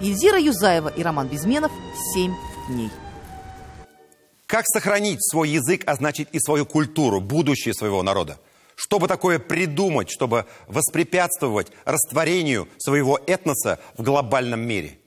Ильзира Юзаева и Роман Безменов. 7 дней. Как сохранить свой язык, а значит и свою культуру, будущее своего народа? Что бы такое придумать, чтобы воспрепятствовать растворению своего этноса в глобальном мире?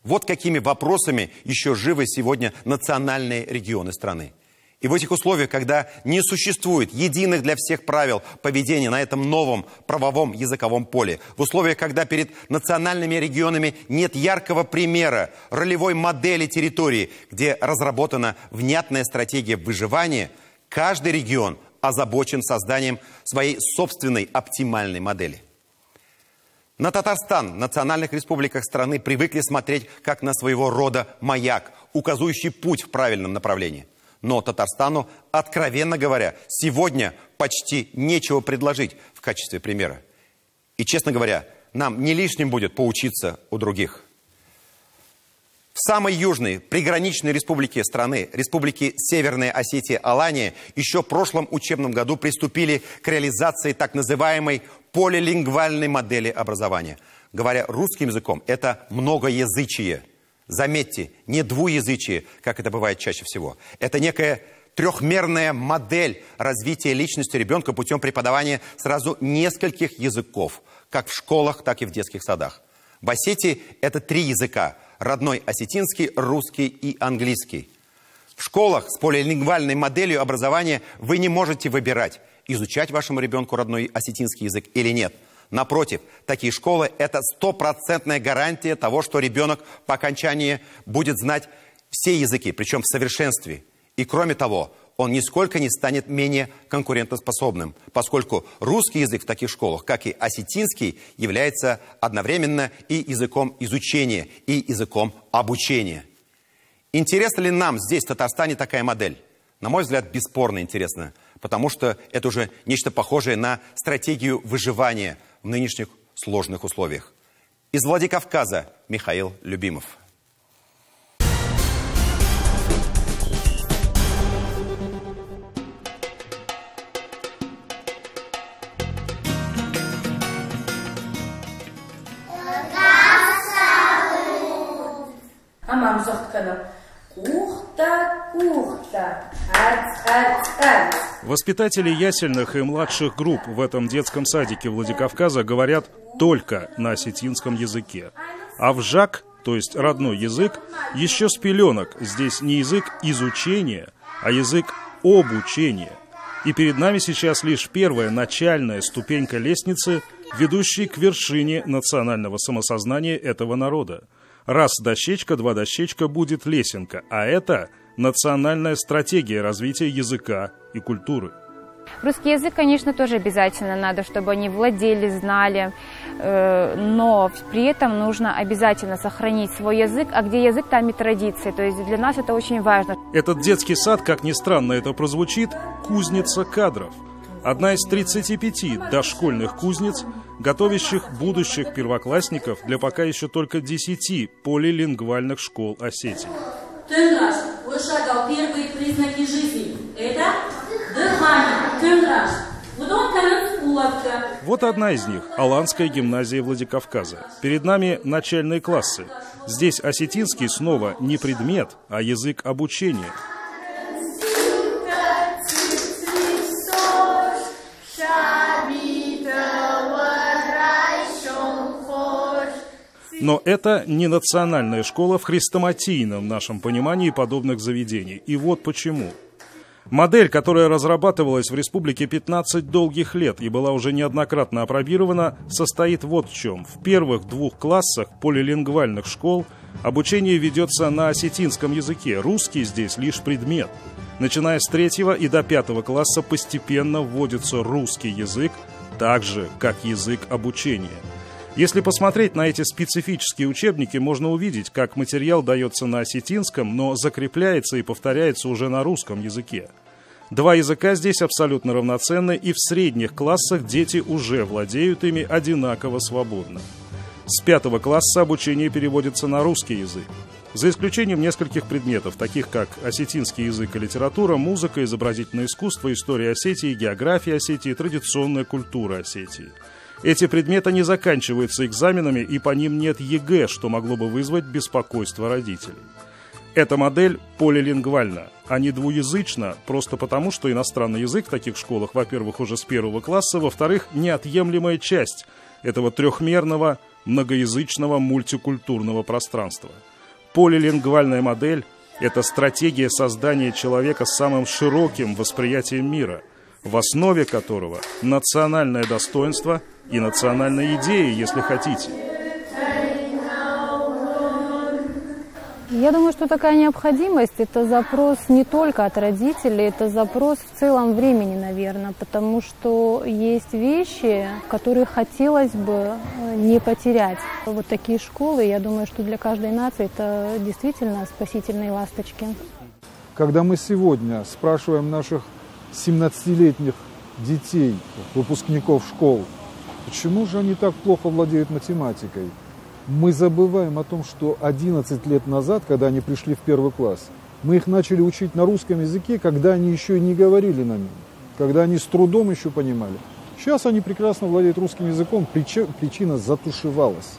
Вот какими вопросами еще живы сегодня национальные регионы страны. И в этих условиях, когда не существует единых для всех правил поведения на этом новом правовом языковом поле, в условиях, когда перед национальными регионами нет яркого примера ролевой модели территории, где разработана внятная стратегия выживания, каждый регион озабочен созданием своей собственной оптимальной модели. На Татарстан в национальных республиках страны привыкли смотреть как на своего рода маяк, указывающий путь в правильном направлении. Но Татарстану, откровенно говоря, сегодня почти нечего предложить в качестве примера. И, честно говоря, нам не лишним будет поучиться у других. В самой южной приграничной республике страны, республике Северная Осетия-Алания, еще в прошлом учебном году приступили к реализации так называемой полилингвальной модели образования. Говоря русским языком, это многоязычие. Заметьте, не двуязычие, как это бывает чаще всего. Это некая трехмерная модель развития личности ребенка путем преподавания сразу нескольких языков, как в школах, так и в детских садах. В Осетии это 3 языка – родной осетинский, русский и английский. В школах с полилингвальной моделью образования вы не можете выбирать, изучать вашему ребенку родной осетинский язык или нет. Напротив, такие школы – это стопроцентная гарантия того, что ребенок по окончании будет знать все языки, причем в совершенстве. И кроме того, он нисколько не станет менее конкурентоспособным, поскольку русский язык в таких школах, как и осетинский, является одновременно и языком изучения, и языком обучения. Интересна ли нам здесь, в Татарстане, такая модель? На мой взгляд, бесспорно интересна, потому что это уже нечто похожее на стратегию выживания в нынешних сложных условиях. Из Владикавказа Михаил Любимов. Hamam zegt kunnen. Koechta, koechta. Uit. Воспитатели ясельных и младших групп в этом детском садике Владикавказа говорят только на осетинском языке. А вжак, то есть родной язык, еще с пеленок. Здесь не язык изучения, а язык обучения. И перед нами сейчас лишь первая начальная ступенька лестницы, ведущей к вершине национального самосознания этого народа. Раз дощечка, два дощечка, будет лесенка. А это национальная стратегия развития языка и культуры. Русский язык, конечно, тоже обязательно надо, чтобы они владели, знали, но при этом нужно обязательно сохранить свой язык, а где язык, там и традиции, то есть для нас это очень важно. Этот детский сад, как ни странно это прозвучит, кузница кадров. Одна из 35 дошкольных кузниц, готовящих будущих первоклассников для пока еще только 10 полилингвальных школ Осетии. Тынграш вышагал первые признаки жизни. Это дыхание. Тынграш. Вот одна из них – Аланская гимназия Владикавказа. Перед нами начальные классы. Здесь осетинский снова не предмет, а язык обучения. Но это не национальная школа в хрестоматийном нашем понимании подобных заведений. И вот почему. Модель, которая разрабатывалась в республике 15 долгих лет и была уже неоднократно апробирована, состоит вот в чем. В первых 2 классах полилингвальных школ обучение ведется на осетинском языке. Русский здесь лишь предмет. Начиная с 3 и до 5 класса постепенно вводится русский язык, так же, как язык обучения. Если посмотреть на эти специфические учебники, можно увидеть, как материал дается на осетинском, но закрепляется и повторяется уже на русском языке. 2 языка здесь абсолютно равноценны, и в средних классах дети уже владеют ими одинаково свободно. С 5 класса обучение переводится на русский язык. За исключением нескольких предметов, таких как осетинский язык и литература, музыка, изобразительное искусство, история Осетии, география Осетии, традиционная культура Осетии. Эти предметы не заканчиваются экзаменами, и по ним нет ЕГЭ, что могло бы вызвать беспокойство родителей. Эта модель полилингвальна, а не двуязычна, просто потому, что иностранный язык в таких школах, во-первых, уже с 1 класса, во-вторых, неотъемлемая часть этого трехмерного, многоязычного, мультикультурного пространства. Полилингвальная модель – это стратегия создания человека с самым широким восприятием мира, в основе которого национальное достоинство и национальная идея, если хотите. Я думаю, что такая необходимость – это запрос не только от родителей, это запрос в целом времени, наверное, потому что есть вещи, которые хотелось бы не потерять. Вот такие школы, я думаю, что для каждой нации это действительно спасительные ласточки. Когда мы сегодня спрашиваем наших 17-летних детей, выпускников школ, почему же они так плохо владеют математикой? Мы забываем о том, что 11 лет назад, когда они пришли в 1 класс, мы их начали учить на русском языке, когда они еще и не говорили на нем, когда они с трудом еще понимали. Сейчас они прекрасно владеют русским языком, причина затушевалась.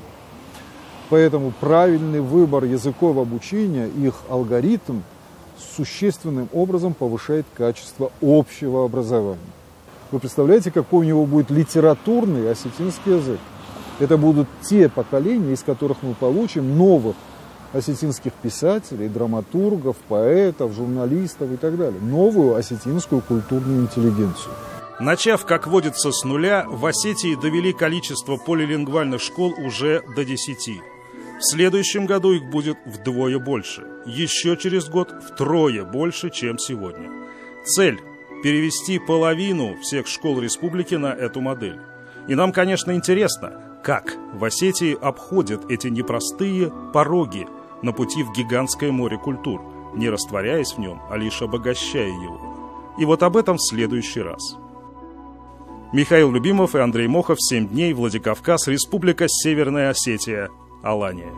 Поэтому правильный выбор языкового обучения, их алгоритм, существенным образом повышает качество общего образования. Вы представляете, какой у него будет литературный осетинский язык? Это будут те поколения, из которых мы получим новых осетинских писателей, драматургов, поэтов, журналистов и так далее. Новую осетинскую культурную интеллигенцию. Начав, как водится, с нуля, в Осетии довели количество полилингвальных школ уже до 10. В следующем году их будет вдвое больше. Еще через год втрое больше, чем сегодня. Цель – перевести половину всех школ республики на эту модель. И нам, конечно, интересно, как в Осетии обходят эти непростые пороги на пути в гигантское море культур, не растворяясь в нем, а лишь обогащая его. И вот об этом в следующий раз. Михаил Любимов и Андрей Мохов. 7 дней. Владикавказ. Республика Северная Осетия. Алания.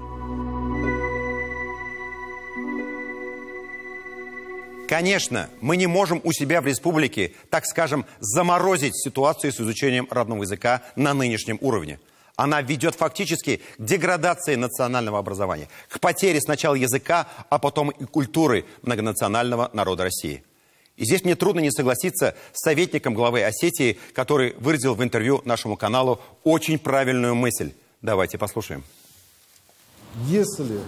Конечно, мы не можем у себя в республике, так скажем, заморозить ситуацию с изучением родного языка на нынешнем уровне. Она ведет фактически к деградации национального образования, к потере сначала языка, а потом и культуры многонационального народа России. И здесь мне трудно не согласиться с советником главы Осетии, который выразил в интервью нашему каналу очень правильную мысль. Давайте послушаем. Если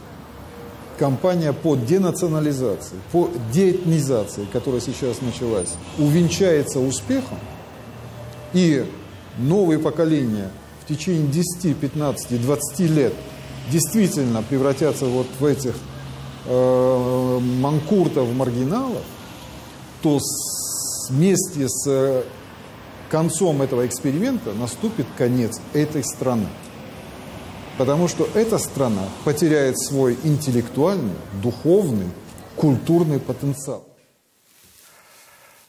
кампания по денационализации, по деэтнизации, которая сейчас началась, увенчается успехом, и новые поколения в течение 10, 15, 20 лет действительно превратятся вот в этих манкуртов, маргиналов, то вместе с концом этого эксперимента наступит конец этой страны. Потому что эта страна потеряет свой интеллектуальный, духовный, культурный потенциал.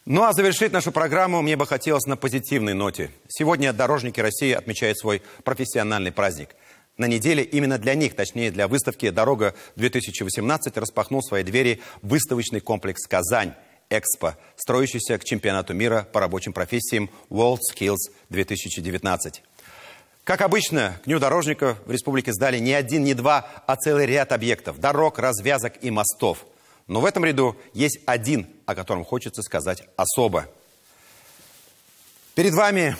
Ну а завершить нашу программу мне бы хотелось на позитивной ноте. Сегодня дорожники России отмечают свой профессиональный праздник. На неделе именно для них, точнее для выставки «Дорога-2018» распахнул свои двери выставочный комплекс «Казань» Экспо, строящийся к чемпионату мира по рабочим профессиям WorldSkills 2019. Как обычно, к Дню дорожников в республике сдали не один, не два, а целый ряд объектов – дорог, развязок и мостов. Но в этом ряду есть один, о котором хочется сказать особо. Перед вами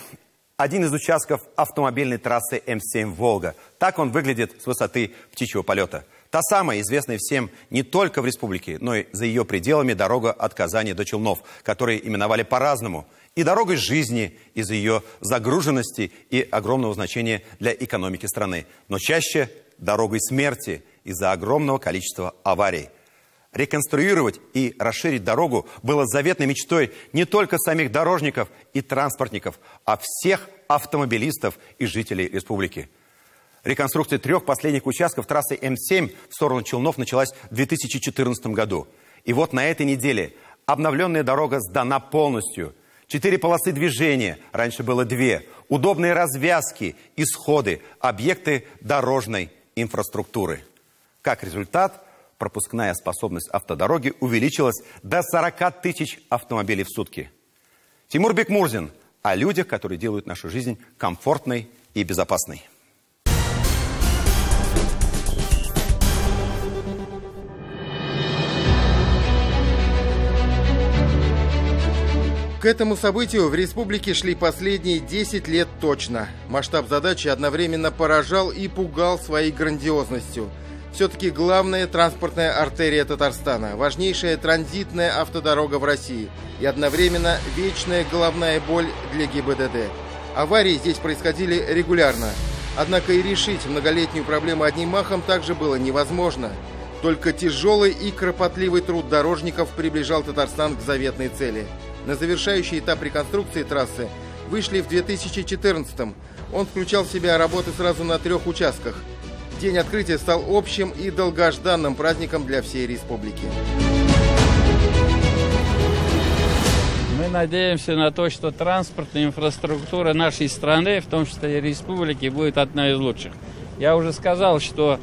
один из участков автомобильной трассы М7 «Волга». Так он выглядит с высоты птичьего полета. Та самая, известная всем не только в республике, но и за ее пределами дорога от Казани до Челнов, которые именовали по-разному. И дорогой жизни из-за ее загруженности и огромного значения для экономики страны. Но чаще дорогой смерти из-за огромного количества аварий. Реконструировать и расширить дорогу было заветной мечтой не только самих дорожников и транспортников, а всех автомобилистов и жителей республики. Реконструкция 3 последних участков трассы М7 в сторону Челнов началась в 2014 году. И вот на этой неделе обновленная дорога сдана полностью. 4 полосы движения, раньше было 2, удобные развязки, исходы, объекты дорожной инфраструктуры. Как результат, пропускная способность автодороги увеличилась до 40 тысяч автомобилей в сутки. Тимур Бекмурзин о людях, которые делают нашу жизнь комфортной и безопасной. К этому событию в республике шли последние 10 лет точно. Масштаб задачи одновременно поражал и пугал своей грандиозностью. Все-таки главная транспортная артерия Татарстана, важнейшая транзитная автодорога в России и одновременно вечная головная боль для ГИБДД. Аварии здесь происходили регулярно. Однако и решить многолетнюю проблему одним махом также было невозможно. Только тяжелый и кропотливый труд дорожников приближал Татарстан к заветной цели. На завершающий этап реконструкции трассы вышли в 2014-м. Он включал в себя работы сразу на 3 участках. День открытия стал общим и долгожданным праздником для всей республики. Мы надеемся на то, что транспортная инфраструктура нашей страны, в том числе и республики, будет одна из лучших. Я уже сказал, что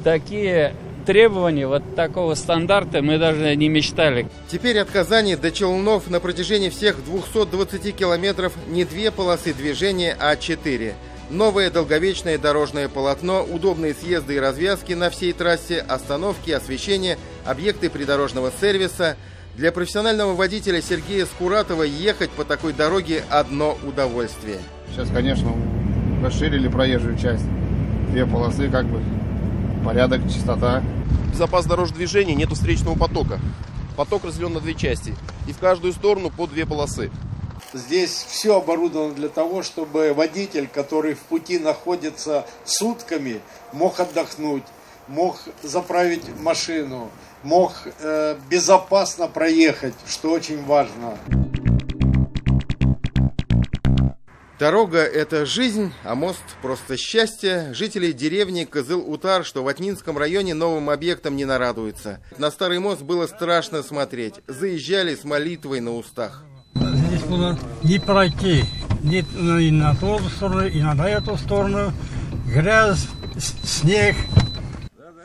такие требования, вот такого стандарта мы даже не мечтали. Теперь от Казани до Челнов на протяжении всех 220 километров не 2 полосы движения, а 4. Новое долговечное дорожное полотно, удобные съезды и развязки на всей трассе, остановки, освещение, объекты придорожного сервиса. Для профессионального водителя Сергея Скуратова ехать по такой дороге одно удовольствие. Сейчас, конечно, расширили проезжую часть. 2 полосы, как бы, порядок, чистота. Запас дорожного движения, нету встречного потока. Поток разделен на 2 части. И в каждую сторону по 2 полосы. Здесь все оборудовано для того, чтобы водитель, который в пути находится сутками, мог отдохнуть, мог заправить машину, мог безопасно проехать, что очень важно. Дорога – это жизнь, а мост – просто счастье. Жители деревни Кызыл-Утар, что в Атнинском районе, новым объектом не нарадуются. На старый мост было страшно смотреть. Заезжали с молитвой на устах. Здесь было не пройти, ни на ту сторону, и на эту сторону. Грязь, снег.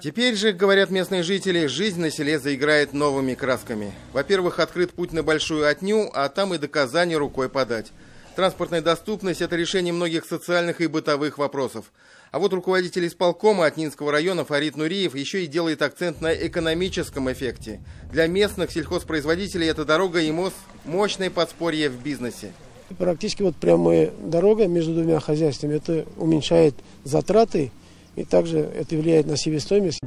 Теперь же, говорят местные жители, жизнь на селе заиграет новыми красками. Во-первых, открыт путь на Большую Атню, а там и до Казани рукой подать. Транспортная доступность – это решение многих социальных и бытовых вопросов. А вот руководитель исполкома Атнинского района Фарид Нуриев еще и делает акцент на экономическом эффекте. Для местных сельхозпроизводителей эта дорога и мост – мощное подспорье в бизнесе. Практически вот прямая дорога между двумя хозяйствами, это уменьшает затраты и также это влияет на себестоимость.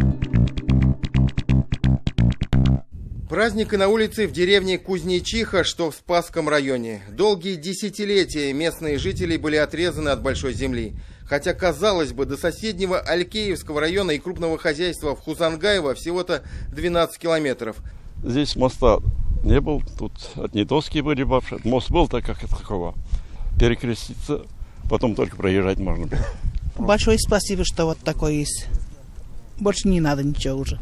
Праздник и на улице в деревне Кузнечиха, что в Спасском районе. Долгие десятилетия местные жители были отрезаны от большой земли. Хотя, казалось бы, до соседнего Алькеевского района и крупного хозяйства в Хузангаево всего-то 12 километров. Здесь моста не было, тут одни доски были вообще. Мост был так, как такого. Перекреститься, потом только проезжать можно было. Большое спасибо, что вот такое есть. Больше не надо ничего уже.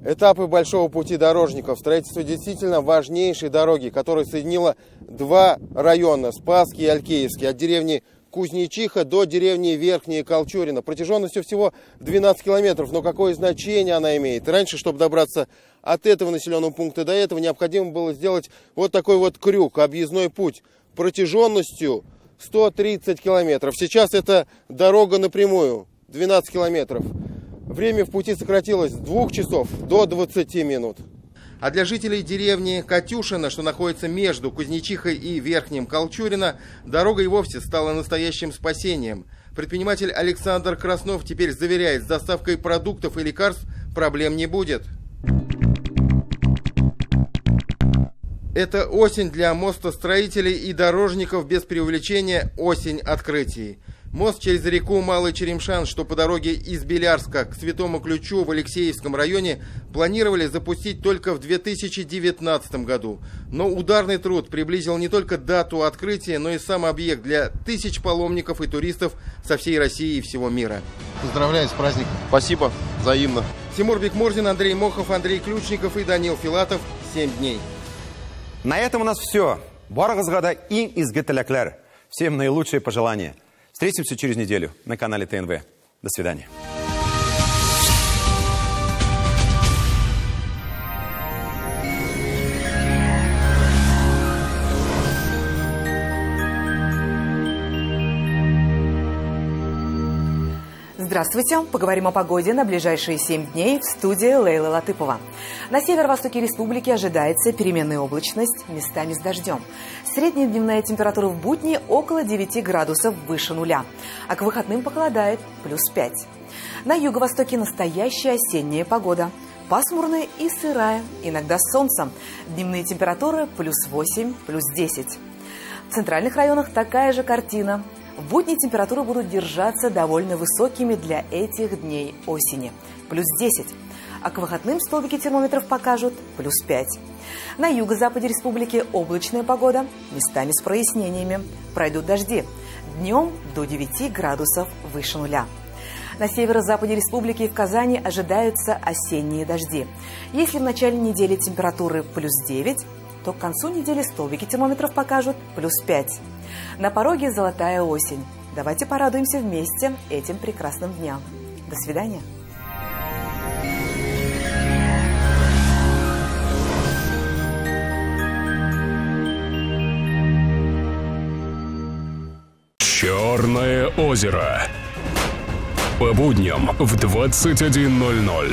Этапы большого пути дорожников. Строительство действительно важнейшей дороги, которая соединила два района, Спасский и Алькеевский, от деревни Кузнечиха до деревни Верхняя Колчурина. Протяженностью всего 12 километров, но какое значение она имеет? Раньше, чтобы добраться от этого населенного пункта до этого, необходимо было сделать вот такой вот крюк, объездной путь, протяженностью 130 километров. Сейчас это дорога напрямую, 12 километров. Время в пути сократилось с 2 часов до 20 минут. А для жителей деревни Катюшина, что находится между Кузнечихой и Верхним Колчурино, дорога и вовсе стала настоящим спасением. Предприниматель Александр Краснов теперь заверяет, с доставкой продуктов и лекарств проблем не будет. Это осень для мостостроителей и дорожников, без преувеличения, осень открытий. Мост через реку Малый Черемшан, что по дороге из Белярска к Святому Ключу в Алексеевском районе, планировали запустить только в 2019 году. Но ударный труд приблизил не только дату открытия, но и сам объект для тысяч паломников и туристов со всей России и всего мира. Поздравляю с праздником. Спасибо, взаимно. Тимур Бекмурзин, Андрей Мохов, Андрей Ключников и Данил Филатов. 7 дней. На этом у нас все. Баргазгада и изготовляклер. Всем наилучшие пожелания. Встретимся через неделю на канале ТНВ. До свидания. Здравствуйте. Поговорим о погоде на ближайшие 7 дней в студии Лейла Латыпова. На северо-востоке республики ожидается переменная облачность, местами с дождем. Средняя дневная температура в будни около 9 градусов выше нуля, а к выходным похолодает +5. На юго-востоке настоящая осенняя погода. Пасмурная и сырая, иногда с солнцем. Дневные температуры +8, +10. В центральных районах такая же картина. В будни температуры будут держаться довольно высокими для этих дней осени. +10. А к выходным столбики термометров покажут +5. На юго-западе республики облачная погода, местами с прояснениями. Пройдут дожди. Днем до 9 градусов выше нуля. На северо-западе республики и в Казани ожидаются осенние дожди. Если в начале недели температуры +9, то к концу недели столбики термометров покажут +5. На пороге золотая осень. Давайте порадуемся вместе этим прекрасным дням. До свидания. Черное озеро. По будням в 21:00.